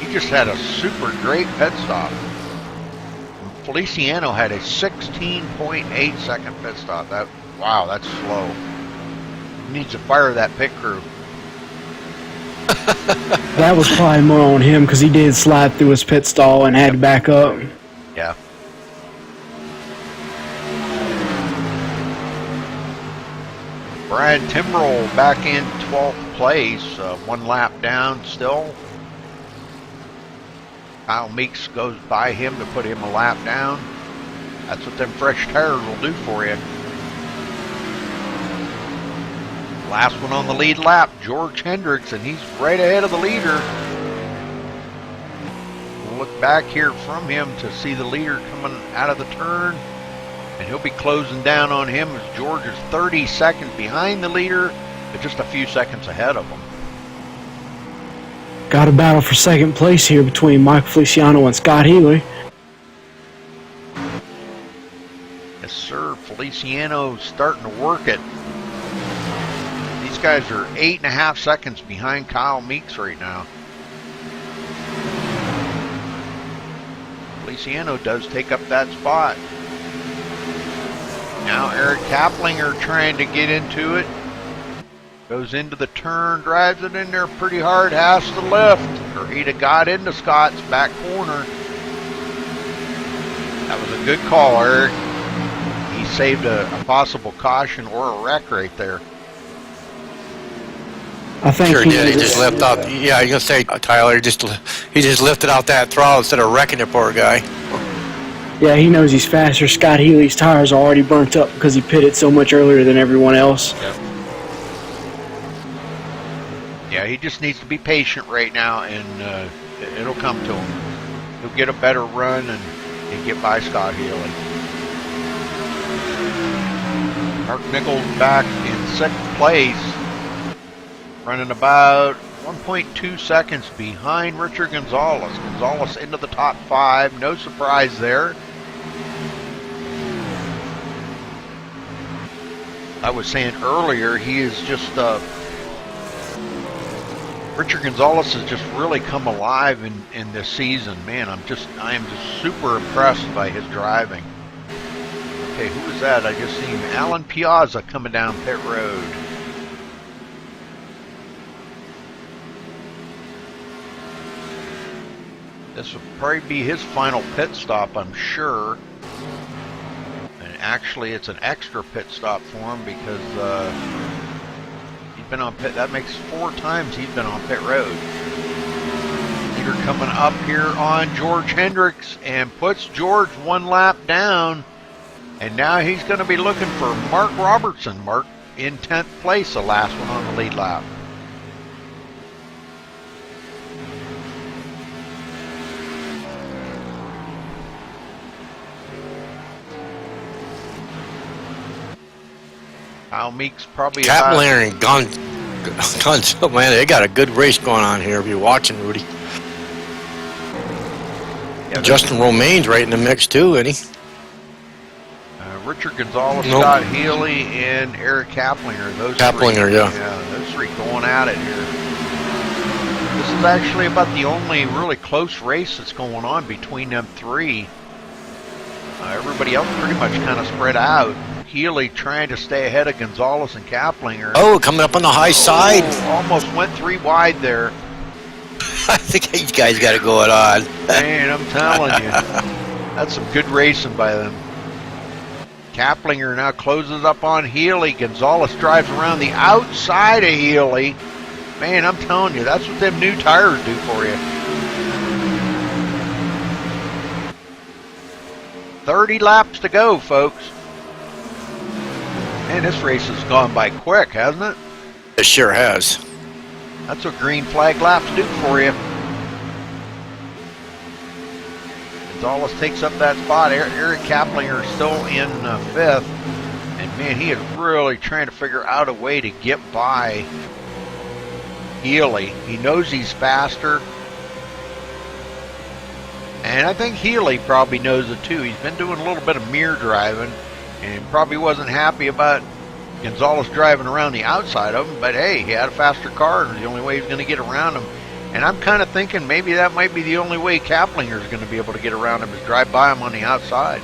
he just had a super great pit stop. Feliciano had a 16.8 second pit stop. Wow, that's slow. He needs to fire that pit crew. That was probably more on him because he did slide through his pit stall and had to back up. Yeah. Brian Timbrell back in 12th place, 1 lap down still. Kyle Meeks goes by him to put him a lap down. That's what them fresh tires will do for you. Last one on the lead lap, George Hendricks, and he's right ahead of the leader. We'll look back here from him to see the leader coming out of the turn, and he'll be closing down on him as George is 30 seconds behind the leader, but just a few seconds ahead of him. Got a battle for second place here between Mike Feliciano and Scott Healy. Yes, sir. Feliciano starting to work it. These guys are 8.5 seconds behind Kyle Meeks right now. Feliciano does take up that spot. Now Eric Kaplinger trying to get into it. Goes into the turn, drives it in there pretty hard, has to lift, or he'd have got into Scott's back corner. That was a good call, Eric. He saved a possible caution or a wreck right there. I think Sure did. He just lifted out. Yeah, you're gonna say Tyler. He just lifted out that throttle instead of wrecking the poor guy. Yeah, he knows he's faster. Scott Healy's tires are already burnt up because he pitted so much earlier than everyone else. Yep. Yeah, he just needs to be patient right now, and it'll come to him. He'll get a better run and get by Scott Healy. Mark Nichols back in second place, running about 1.2 seconds behind Richard Gonzalez. Gonzalez into the top 5, no surprise there. I was saying earlier, he is just Richard Gonzalez has just really come alive in this season. Man, I am just super impressed by his driving. Okay, who is that? I just seen Alan Piazza coming down pit road. This will probably be his final pit stop, I'm sure. And actually, it's an extra pit stop for him because he's been on pit. That makes 4 times he's been on pit road. Leader coming up here on George Hendricks and puts George 1 lap down. And now he's going to be looking for Mark Robertson. Mark in 10th place, the last one on the lead lap. Kyle Meeks probably Kaplinger and Guns. Oh man, they got a good race going on here. If you're watching, Rudy. Yeah, Justin Romaine's right in the mix too, isn't he? Richard Gonzalez, Scott Healy, and Eric Kaplinger. Kaplinger, three, yeah. Those 3 going at it here. This is actually about the only really close race that's going on between them 3. Everybody else pretty much kind of spread out. Healy trying to stay ahead of Gonzalez and Kaplinger. Oh, coming up on the high side. Almost went 3 wide there. I think these guys got it going on. Man, I'm telling you. That's some good racing by them. Kaplinger now closes up on Healy. Gonzalez drives around the outside of Healy. Man, I'm telling you, that's what them new tires do for you. 30 laps to go, folks. Man, this race has gone by quick, hasn't it? It sure has. That's what green flag laps do for you. Gonzalez takes up that spot. Eric Kaplinger is still in 5th. And man, he is really trying to figure out a way to get by Healy. He knows he's faster. And I think Healy probably knows it too. He's been doing a little bit of mirror driving and probably wasn't happy about Gonzalez driving around the outside of him. But hey, he had a faster car and the only way he's going to get around him. And I'm kind of thinking maybe that might be the only way Kaplinger is going to be able to get around him is drive by him on the outside.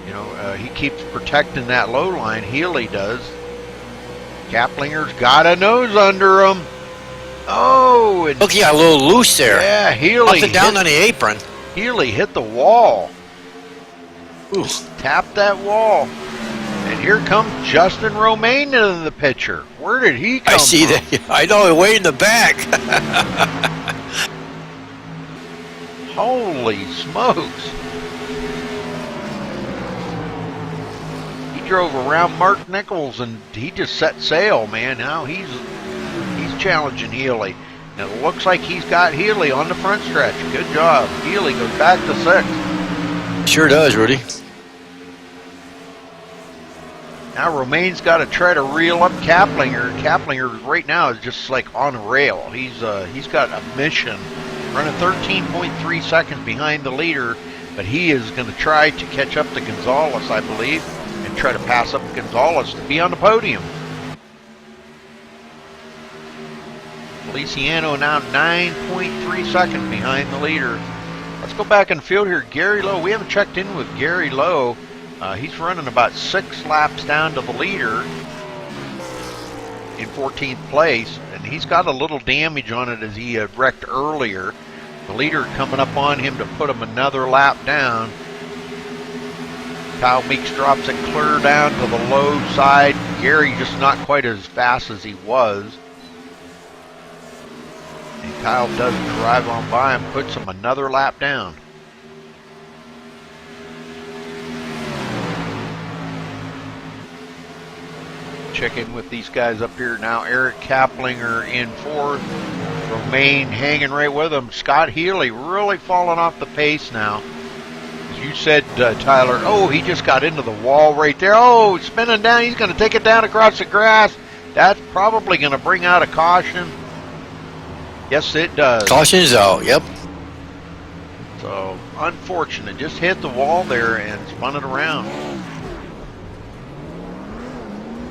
You know, he keeps protecting that low line. Healy does. Kaplinger's got a nose under him. Oh, and Look, he got a little loose there. yeah, Healy Nothing down on the apron. Healy hit the wall. Ooh. Tapped that wall. And here comes Justin Romaine into the picture. Where did he come I see from? that. I know, way in the back. Holy smokes. He drove around Mark Nichols and he just set sail, man. Now he's challenging Healy. And it looks like he's got Healy on the front stretch. Good job. Healy goes back to 6th. Sure does, Rudy. Now Romaine's got to try to reel up Kaplinger. Kaplinger right now is just like on a rail. He's got a mission, running 13.3 seconds behind the leader, but he is going to try to catch up to Gonzalez, I believe, and try to pass up Gonzalez to be on the podium. Feliciano now 9.3 seconds behind the leader. Let's go back in the field here. Gary Lowe, we haven't checked in with Gary Lowe. He's running about 6 laps down to the leader in 14th place, and he's got a little damage on it as he wrecked earlier. The leader coming up on him to put him another lap down. Kyle Meeks drops it clear down to the low side. Gary just not quite as fast as he was. And Kyle does drive on by and puts him another lap down. Check in with these guys up here now. Eric Kaplinger in 4th. Romaine hanging right with him. Scott Healy really falling off the pace now. As you said, Tyler, oh, he just got into the wall right there. Oh, spinning down. He's going to take it down across the grass. That's probably going to bring out a caution. Yes, it does. Caution's out, yep. So, unfortunate. Just hit the wall there and spun it around.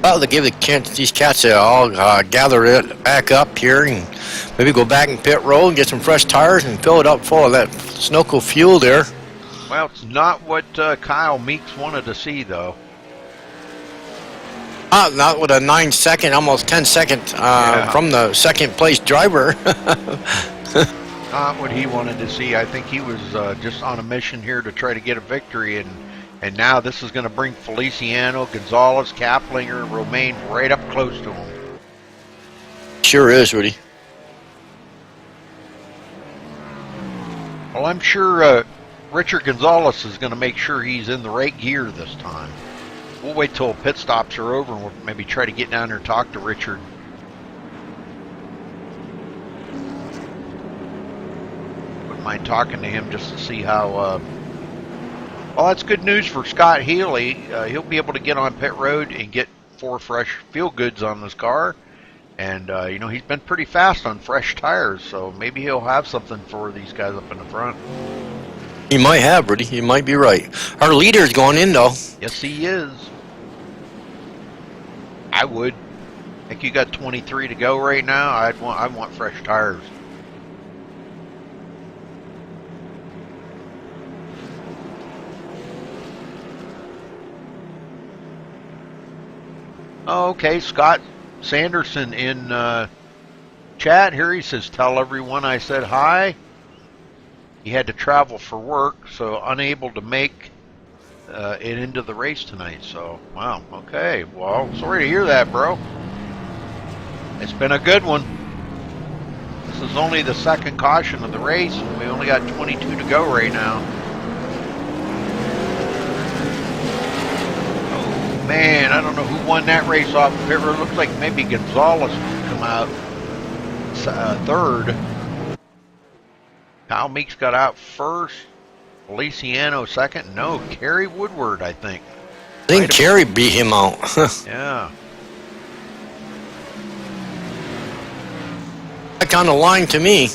Well, to give the chance these cats to all gather it back up here and maybe go back in pit road and get some fresh tires and fill it up full of that Sunoco fuel there. Well, it's not what Kyle Meeks wanted to see, though. Not with a 9-second, almost 10-second from the second place driver. Not what he wanted to see. I think he was just on a mission here to try to get a victory, and now this is going to bring Feliciano, Gonzalez, Kaplinger, Romaine right up close to him. Sure is, Rudy. Well, I'm sure Richard Gonzalez is going to make sure he's in the right gear this time. We'll wait till pit stops are over and we'll maybe try to get down there and talk to Richard. Wouldn't mind talking to him just to see how... Well, that's good news for Scott Healy. He'll be able to get on pit road and get 4 fresh fuel goods on this car. And, you know, he's been pretty fast on fresh tires, so maybe he'll have something for these guys up in the front. He might have, Rudy. You might be right. Our leader's going in, though. Yes, he is. I would. I think you got 23 to go right now. I want fresh tires. Okay, Scott Sanderson in chat here. He says, tell everyone I said hi. He had to travel for work, so unable to make it into the race tonight. So, wow, okay. Well, sorry to hear that, bro. It's been a good one. This is only the second caution of the race, and we only got 22 to go right now. Oh, man, I don't know who won that race off of pit road. Looks like maybe Gonzalez come out third. Kyle Meeks got out first. Feliciano second. No, Kerry Woodward, I think. I think Kerry beat him out. Yeah. Back on the line to me.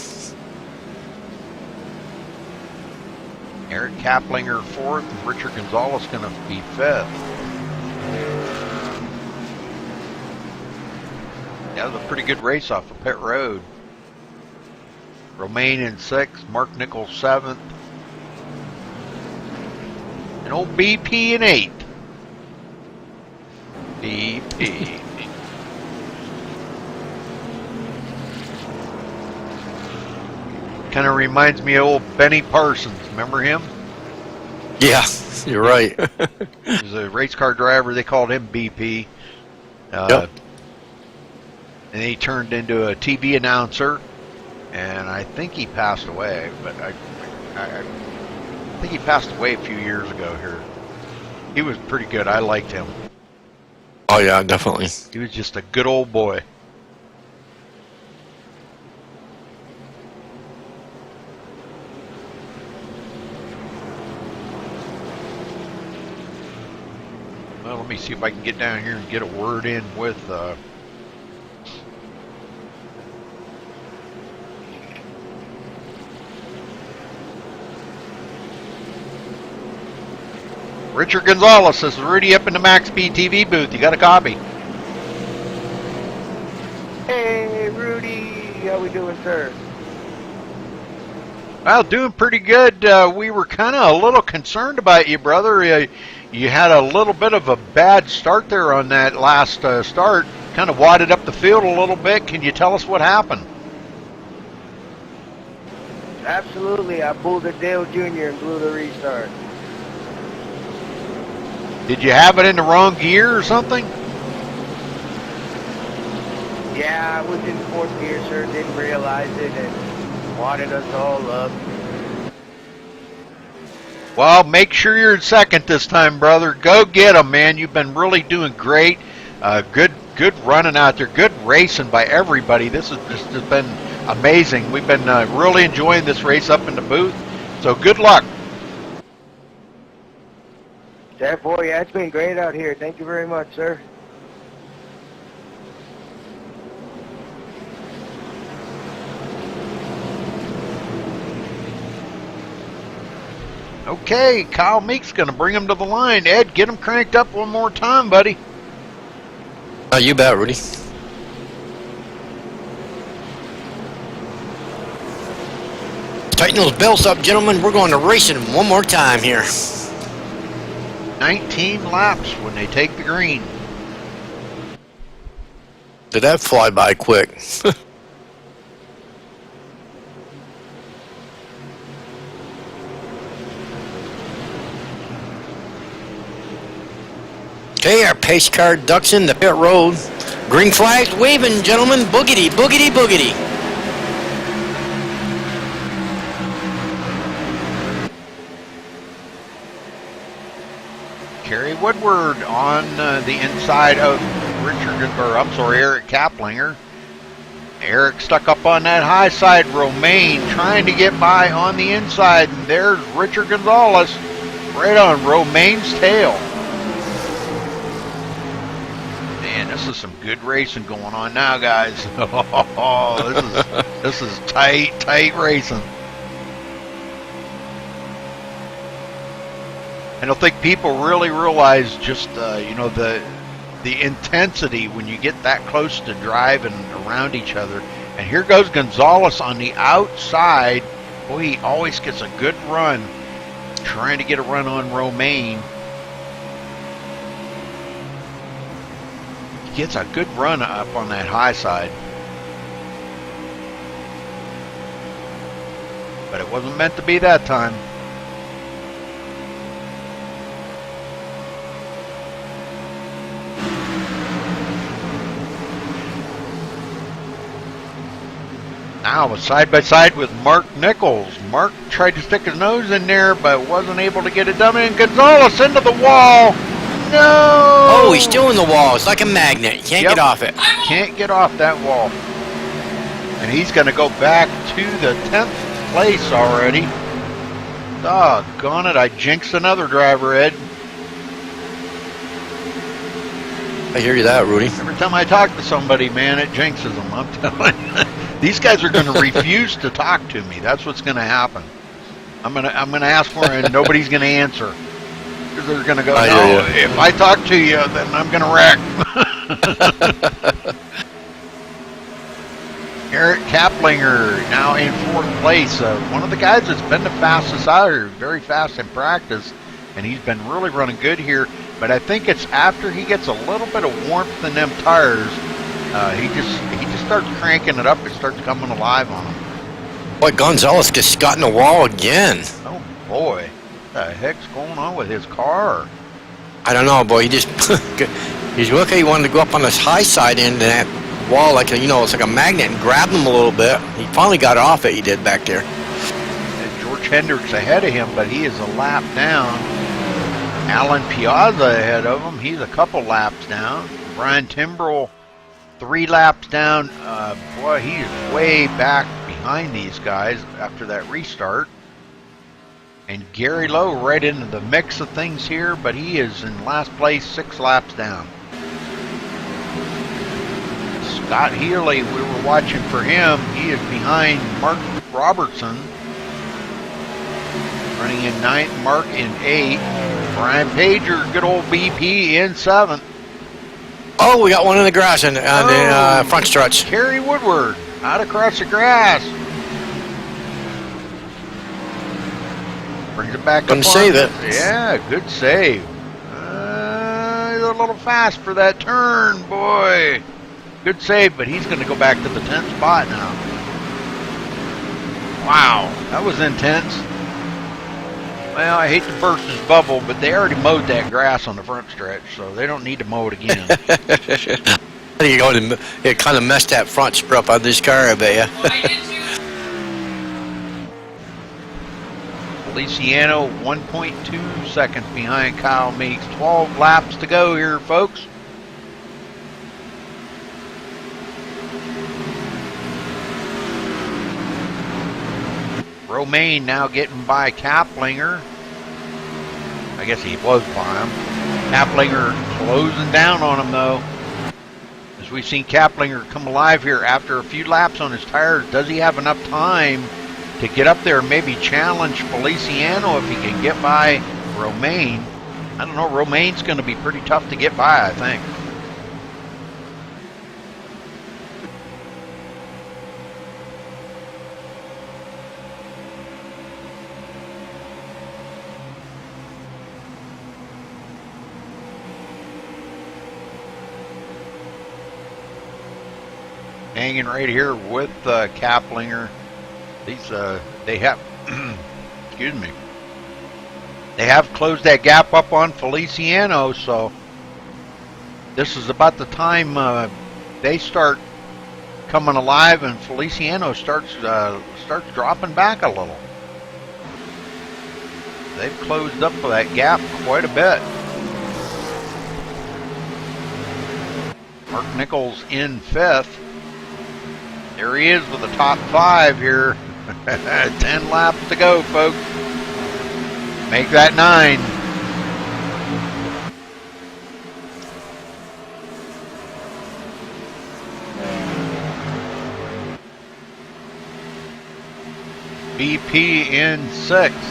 Eric Kaplinger fourth, and Richard Gonzalez going to be fifth. Yeah, it was a pretty good race off of pit road. Romaine in sixth, Mark Nichols seventh, and old BP in eighth. BP. Kind of reminds me of old Benny Parsons. Remember him? Yeah, you're right. He was a race car driver. They called him BP. Yep. And he turned into a TV announcer. And I think he passed away. But I think he passed away a few years ago here. He was pretty good. I liked him. Oh, yeah, definitely. He was just a good old boy. Well, let me see if I can get down here and get a word in with Richard Gonzalez. This is Rudy up in the MaxSpeedTV booth. You got a copy? Hey, Rudy. How we doing, sir? Well, doing pretty good. We were kind of a little concerned about you, brother. You had a little bit of a bad start there on that last start. Kind of wadded up the field a little bit. Can you tell us what happened? Absolutely. I pulled a Dale Jr. and blew the restart. Did you have it in the wrong gear or something? Yeah, I was in fourth gear, sir. Didn't realize it and wadded us all up. Well, make sure you're in second this time, brother. Go get 'em, man. You've been really doing great. Good running out there. Good racing by everybody. This has been amazing. We've been really enjoying this race up in the booth. So good luck. That boy, yeah, it's been great out here. Thank you very much, sir. Okay, Kyle Meek's going to bring him to the line. Ed, get him cranked up one more time, buddy. Oh, you bet, Rudy. Tighten those belts up, gentlemen. We're going to racing one more time here. 19 laps when they take the green. Did that fly by quick? Okay, our pace car ducks in the pit road. Green flags waving, gentlemen. Boogity, boogity, boogity. Kerry Woodward on the inside of Eric Kaplinger. Eric stuck up on that high side. Romaine trying to get by on the inside. And there's Richard Gonzalez right on Romaine's tail. Man, this is some good racing going on now, guys. Oh, this is tight racing. I don't think people really realize just the intensity when you get that close to driving around each other. And here goes Gonzalez on the outside. Boy, he always gets a good run, trying to get a run on Romaine. He gets a good run up on that high side. But it wasn't meant to be that time. Now was side by side with Mark Nichols. Mark tried to stick his nose in there, but wasn't able to get it done. And Gonzalez into the wall. No! Oh, he's still in the wall. It's like a magnet. You can't get off it. Can't get off that wall. And he's going to go back to the 10th place already. Doggone it. I jinxed another driver, Ed. I hear you that, Rudy. Every time I talk to somebody, man, it jinxes them. I'm telling you. These guys are going to refuse to talk to me. That's what's going to happen. I'm going to ask for it, and nobody's going to answer. Because they're going to go, no, if I talk to you, then I'm going to wreck. Eric Kaplinger now in 4th place. One of the guys that's been the fastest out here, very fast in practice, and he's been really running good here. But I think it's after he gets a little bit of warmth in them tires, he just starts cranking it up. It starts coming alive on him. Boy, Gonzalez just got in the wall again. Oh boy, what the heck's going on with his car? I don't know, boy. He just he's lucky he wanted to go up on this high side end of that wall, like it's like a magnet, and grab him a little bit. He finally got off it. He did back there. And George Hendricks ahead of him, but he is a lap down. Alan Piazza ahead of him. He's a couple laps down. Brian Timbrell 3 laps down. Boy, he's way back behind these guys after that restart. And Gary Lowe right into the mix of things here, but he is in last place, 6 laps down. Scott Healy, we were watching for him. He is behind Mark Robertson, running in 9th, Mark in 8th. Brian Pager, good old BP, in 7th. Oh, we got one in the grass on the front stretch. Kerry Woodward out across the grass. Brings it back Couldn't up. save it. Yeah, good save. He's a little fast for that turn, boy. Good save, but he's going to go back to the 10th spot now. Wow, that was intense. Well, I hate to burst his bubble, but they already mowed that grass on the front stretch, so they don't need to mow it again. It kind of messed that front strip on this car, I bet ya. Feliciano 1.2 seconds behind Kyle Meeks. 12 laps to go here, folks. Romaine now getting by Kaplinger. I guess he was by him. Kaplinger closing down on him, though. As we've seen Kaplinger come alive here after a few laps on his tires, does he have enough time to get up there and maybe challenge Feliciano if he can get by Romaine? I don't know. Romaine's going to be pretty tough to get by, I think. Hanging right here with Kaplinger. These they have excuse me. They have closed that gap up on Feliciano, so this is about the time they start coming alive, and Feliciano starts dropping back a little. They've closed up that gap quite a bit. Mark Nichols in 5th. There he is with the top 5 here. 10 laps to go, folks. Make that 9. BP in 6th.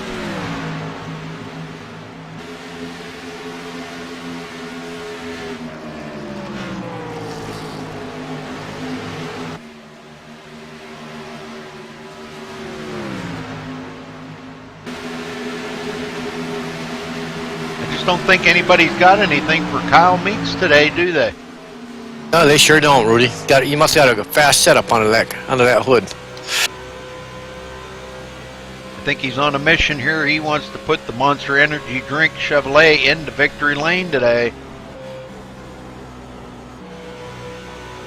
Don't think anybody's got anything for Kyle Meeks today, do they? No, they sure don't, Rudy. You must have got a fast setup under that hood. I think he's on a mission here. He wants to put the Monster Energy Drink Chevrolet into victory lane today.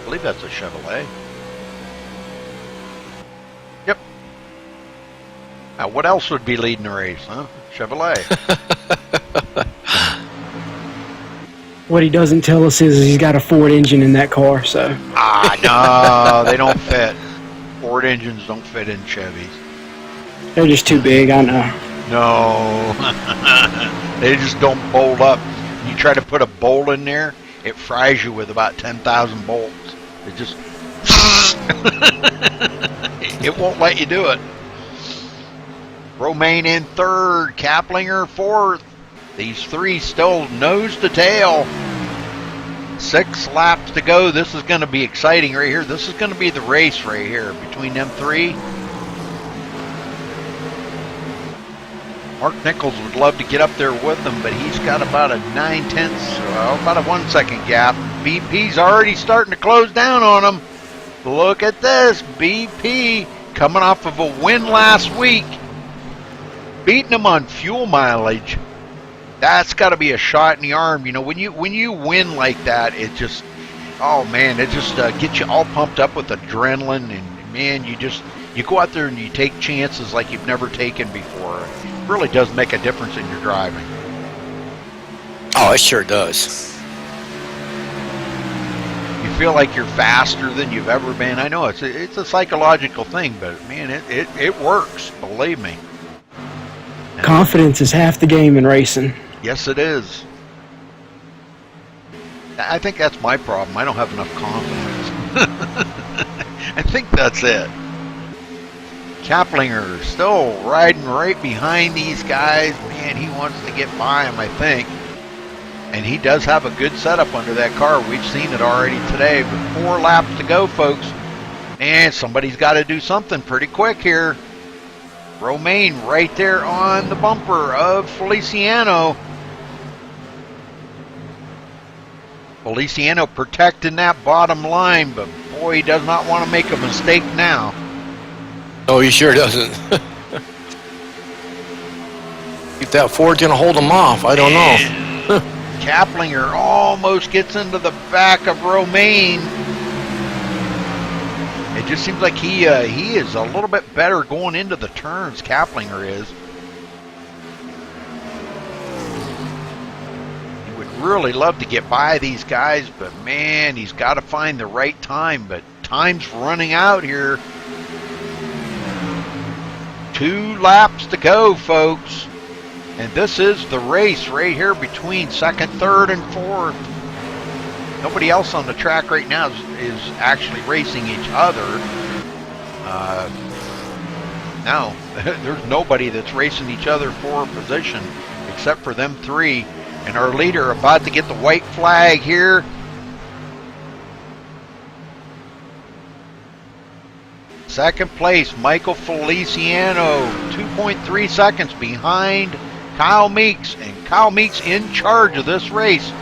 I believe that's a Chevrolet. Yep. Now, what else would be leading the race, huh? Chevrolet. What he doesn't tell us is he's got a Ford engine in that car, so. No, they don't fit. Ford engines don't fit in Chevys. They're just too big, I know. No. They just don't bolt up. You try to put a bolt in there, it fries you with about 10,000 bolts. It just... it won't let you do it. Romaine in 3rd, Kaplinger 4th. These 3 still nose to tail. 6 laps to go. This is going to be exciting right here. This is going to be the race right here between them 3. Mark Nichols would love to get up there with them, but he's got about a 9/10, about a 1 second gap. BP's already starting to close down on him. Look at this. BP coming off of a win last week, beating him on fuel mileage. That's got to be a shot in the arm. You know, when you win like that, it just, oh man, it just gets you all pumped up with adrenaline, and man, you go out there and you take chances like you've never taken before. It really does make a difference in your driving. Oh, it sure does. You feel like you're faster than you've ever been. I know it's a psychological thing, but man, it works. Believe me. Confidence is half the game in racing. Yes, it is. I think that's my problem. I don't have enough confidence. I think that's it. Kaplinger still riding right behind these guys. Man, he wants to get by them, I think. And he does have a good setup under that car. We've seen it already today. With 4 laps to go, folks. And somebody's got to do something pretty quick here. Romaine right there on the bumper of Feliciano. Feliciano protecting that bottom line, but boy, he does not want to make a mistake now. Oh, he sure doesn't. If that Ford's going to hold him off, I don't know. Kaplinger almost gets into the back of Romaine. It just seems like he is a little bit better going into the turns, Kaplinger is. He would really love to get by these guys, but man, he's got to find the right time. But time's running out here. 2 laps to go, folks. And this is the race right here between 2nd, 3rd, and 4th. Nobody else on the track right now is actually racing each other. No, there's nobody that's racing each other for a position except for them 3. And our leader about to get the white flag here. Second place, Michael Feliciano, 2.3 seconds behind Kyle Meeks. And Kyle Meeks in charge of this race.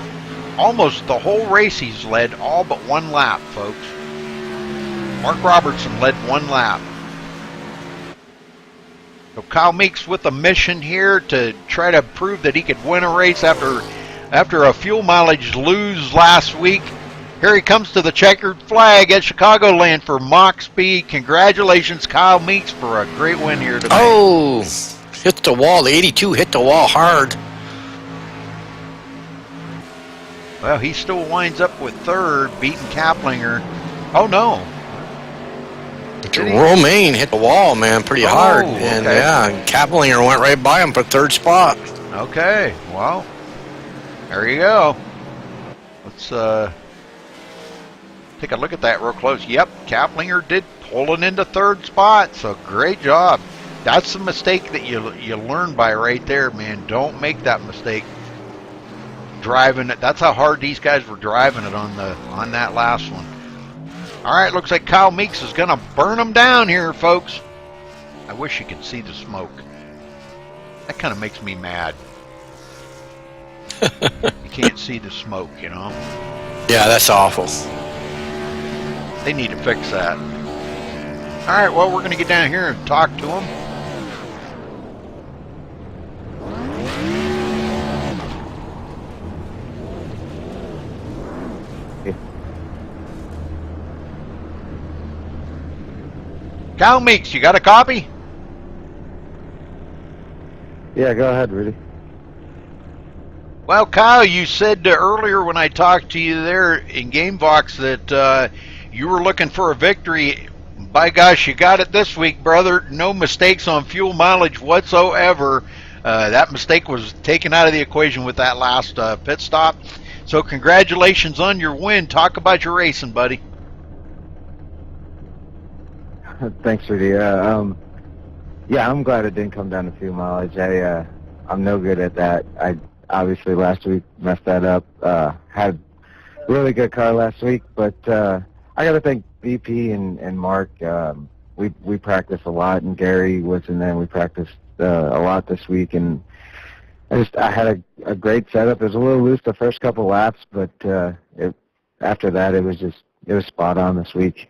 Almost the whole race he's led, all but 1 lap, folks. Mark Robertson led 1 lap. So Kyle Meeks with a mission here to try to prove that he could win a race after a fuel mileage lose last week. Here he comes to the checkered flag at Chicagoland for Mach Speed. Congratulations, Kyle Meeks, for a great win here today. Oh, hit the wall. The 82 hit the wall hard. Well, he still winds up with 3rd, beating Kaplinger. Oh, no. Romaine hit the wall, man, pretty hard. Okay. And yeah, Kaplinger went right by him for 3rd spot. Okay, well, there you go. Let's take a look at that real close. Yep, Kaplinger did pull it into 3rd spot, so great job. That's the mistake that you learn by right there, man. Don't make that mistake. Driving it. That's how hard these guys were driving it on that last one. All right, looks like Kyle Meeks is going to burn them down here, folks. I wish you could see the smoke. That kind of makes me mad. You can't see the smoke, you know? Yeah, that's awful. They need to fix that. All right, well, we're going to get down here and talk to them. Kyle Meeks, you got a copy? Yeah, go ahead, Rudy. Well, Kyle, you said earlier when I talked to you there in GameVox that you were looking for a victory. By gosh, you got it this week, brother. No mistakes on fuel mileage whatsoever. That mistake was taken out of the equation with that last pit stop. So congratulations on your win. Talk about your racing, buddy. Thanks, Rudy. Yeah, I'm glad it didn't come down to fuel mileage. I'm no good at that. I obviously last week messed that up. Had a really good car last week, but I got to thank BP and Mark. We practiced a lot, and Gary was in there. We practiced a lot this week, and I had a great setup. It was a little loose the first couple laps, but after that, it was spot on this week.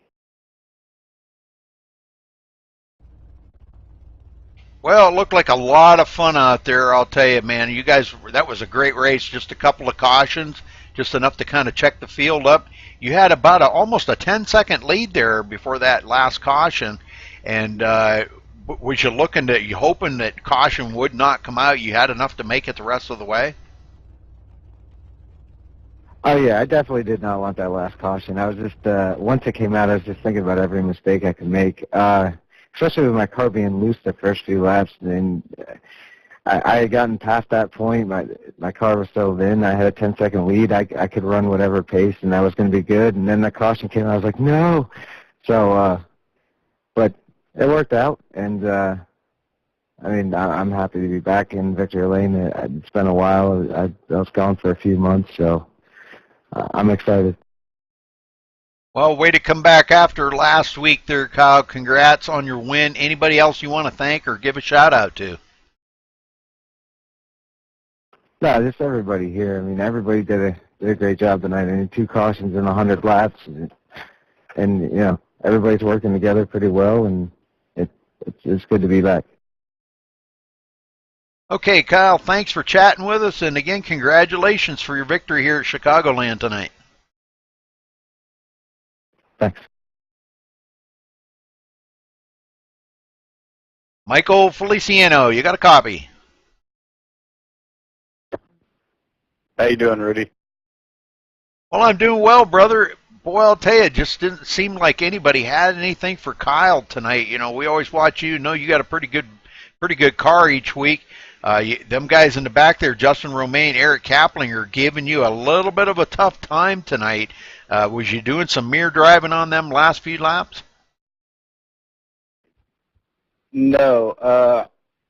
Well, it looked like a lot of fun out there, I'll tell you, man. You guys, that was a great race. Just a couple of cautions, just enough to kind of check the field up. You had about almost a 10-second lead there before that last caution. And was you hoping that caution would not come out? You had enough to make it the rest of the way? Oh, yeah, I definitely did not want that last caution. I was just, once it came out, I was just thinking about every mistake I could make. Especially with my car being loose the first few laps, and I had gotten past that point. My car was still in. I had a 10-second lead. I could run whatever pace, and that was going to be good. And then the caution came. I was like, no. So, but it worked out, and I mean, I'm happy to be back in victory lane. It's been a while. I was gone for a few months, so I'm excited. Well, way to come back after last week there, Kyle. Congrats on your win. Anybody else you want to thank or give a shout out to? No, just everybody here. I mean, everybody did a great job tonight. I mean, 2 cautions in 100 laps, and you know, everybody's working together pretty well, and it's good to be back. Okay, Kyle, thanks for chatting with us, and again, congratulations for your victory here at Chicagoland tonight. Thanks. Michael Feliciano, you got a copy. How you doing, Rudy? Well, I'm doing well, brother. Boy, I'll tell you, it just didn't seem like anybody had anything for Kyle tonight. You know, we always watch you. Know you got a pretty good car each week. Them guys in the back there, Justin Romaine, Eric Kaplinger, giving you a little bit of a tough time tonight. Was you doing some mirror driving on them last few laps? No,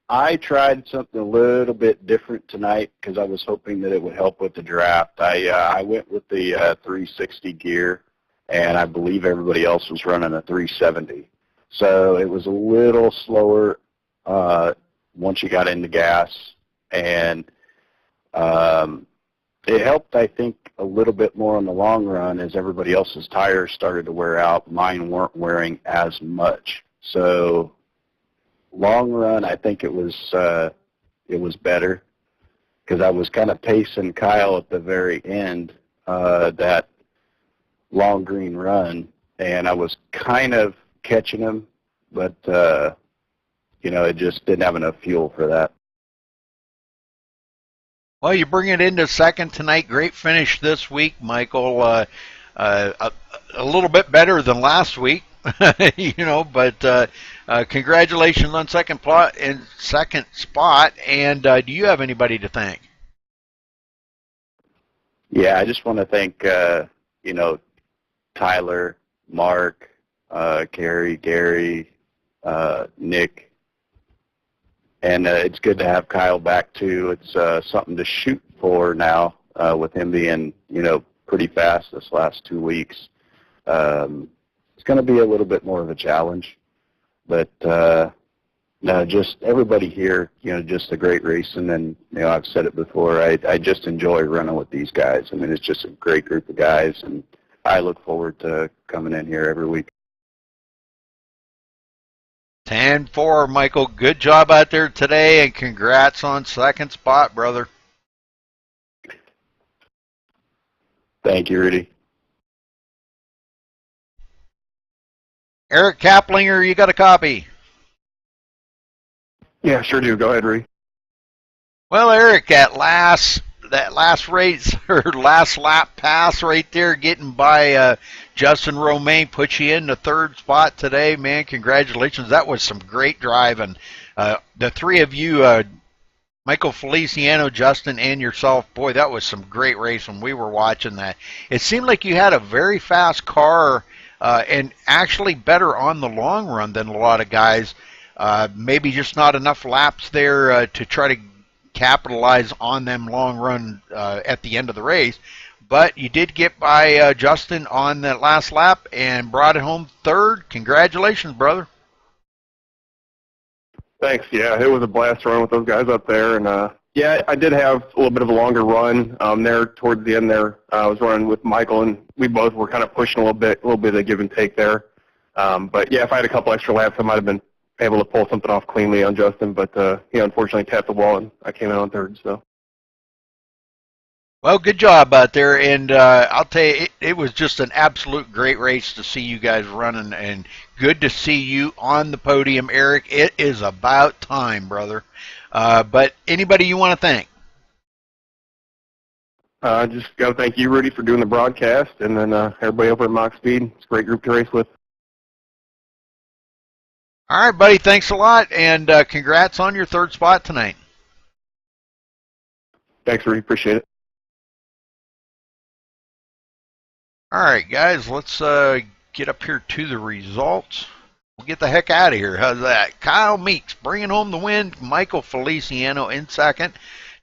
I tried something a little bit different tonight because I was hoping that it would help with the draft. I went with the 360 gear, and I believe everybody else was running a 370. So it was a little slower once you got into gas, and it helped, I think, a little bit more in the long run as everybody else's tires started to wear out. Mine weren't wearing as much. So long run, I think it was better because I was kind of pacing Kyle at the very end, that long green run, and I was kind of catching him, but you know, it just didn't have enough fuel for that. Well, you bring it into second tonight. Great finish this week, Michael. A little bit better than last week, you know. But congratulations on second spot. And do you have anybody to thank? Yeah, I just want to thank you know, Tyler, Mark, Carrie, Gary, Nick. And it's good to have Kyle back, too. It's something to shoot for now with him being, you know, pretty fast this last 2 weeks. It's going to be a little bit more of a challenge. But, no, just everybody here, you know, just a great racing. And, you know, I've said it before, I just enjoy running with these guys. I mean, it's just a great group of guys. And I look forward to coming in here every week. 10-4, Michael. Good job out there today, and congrats on second spot, brother. Thank you, Rudy. Eric Kaplinger, you got a copy. Yeah, sure do. Go ahead, Rudy. Well, Eric, that last race or last lap pass right there, getting by Justin Romaine, put you in the third spot today, man. Congratulations. That was some great driving. The three of you, Michael Feliciano, Justin, and yourself, boy, that was some great racing. We were watching that. It seemed like you had a very fast car and actually better on the long run than a lot of guys. Maybe just not enough laps there to try to capitalize on them long run at the end of the race. But you did get by Justin on that last lap and brought it home third. Congratulations, brother. Thanks. Yeah, it was a blast to run with those guys up there. And, yeah, I did have a little bit of a longer run there towards the end there. I was running with Michael, and we both were kind of pushing a little bit of give and take there. But, yeah, if I had a couple extra laps, I might have been able to pull something off cleanly on Justin. But, he unfortunately tapped the wall, and I came in on third. So. Well, good job out there, and I'll tell you, it was just an absolute great race to see you guys running, and good to see you on the podium, Eric. It is about time, brother. But anybody you want to thank? Just got to thank you, Rudy, for doing the broadcast, and then everybody over at MaxSpeed. It's a great group to race with. All right, buddy, thanks a lot, and congrats on your third spot tonight. Thanks, Rudy. Appreciate it. All right, guys, let's get up here to the results. We'll get the heck out of here. How's that? Kyle Meeks bringing home the win. Michael Feliciano in second.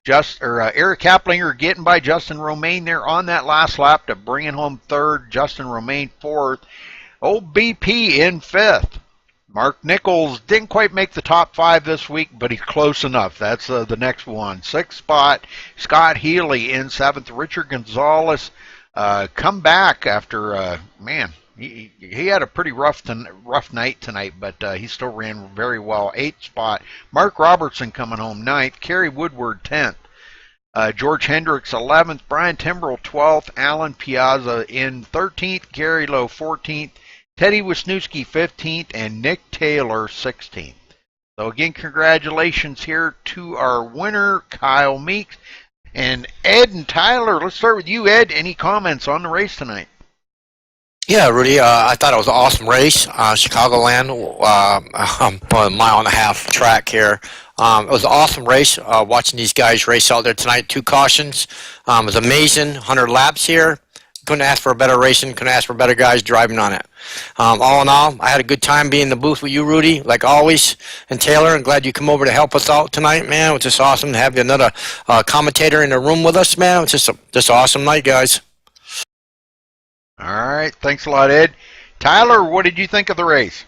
Eric Kaplinger getting by Justin Romaine there on that last lap to bringing home third. Justin Romaine fourth. Old BP in fifth. Mark Nichols didn't quite make the top 5 this week, but he's close enough. That's the next one. Sixth spot, Scott Healy in seventh. Richard Gonzalez come back after, he had a pretty rough night tonight, but he still ran very well. Eighth spot, Mark Robertson coming home ninth. Kerry Woodward 10th. George Hendricks 11th. Brian Timbrell 12th. Alan Piazza in 13th. Gary Lowe 14th. Teddy Wisniewski 15th. And Nick Taylor 16th. So again, congratulations here to our winner, Kyle Meeks. And Ed and Tyler, let's start with you, Ed. Any comments on the race tonight? Yeah, Rudy, I thought it was an awesome race. Chicagoland, a mile and a half track here. It was an awesome race watching these guys race out there tonight. 2 cautions. It was amazing. 100 laps here. Couldn't ask for a better racing. Couldn't ask for better guys driving on it. All in all, I had a good time being in the booth with you, Rudy, like always. And Taylor, I'm glad you come over to help us out tonight, man. It was just awesome to have another commentator in the room with us, man. It was just an awesome night, guys. All right. Thanks a lot, Ed. Tyler, what did you think of the race?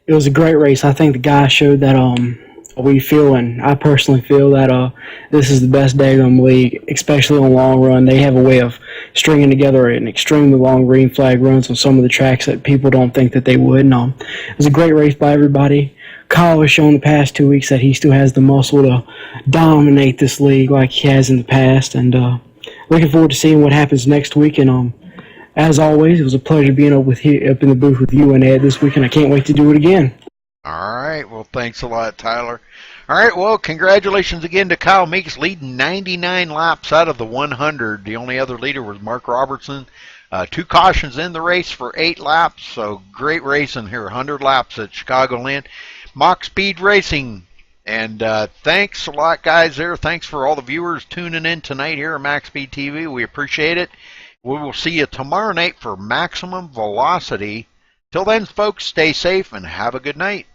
It was a great race. I think the guys showed that we feel, and I personally feel that this is the best daggum league, especially on long run. They have a way of stringing together an extremely long green flag runs on some of the tracks that people don't think that they would. And it was a great race by everybody. Kyle has shown the past 2 weeks that he still has the muscle to dominate this league like he has in the past, and looking forward to seeing what happens next week. And as always, it was a pleasure being up in the booth with you and Ed this week, and I can't wait to do it again. All right. Well, thanks a lot, Tyler. All right. Well, congratulations again to Kyle Meeks, leading 99 laps out of the 100. The only other leader was Mark Robertson. 2 cautions in the race for 8 laps. So great racing here. 100 laps at Chicagoland. Mock Speed Racing. And thanks a lot, guys, there. Thanks for all the viewers tuning in tonight here at MaxSpeedTV. We appreciate it. We will see you tomorrow night for Maximum Velocity. Till then, folks, stay safe and have a good night.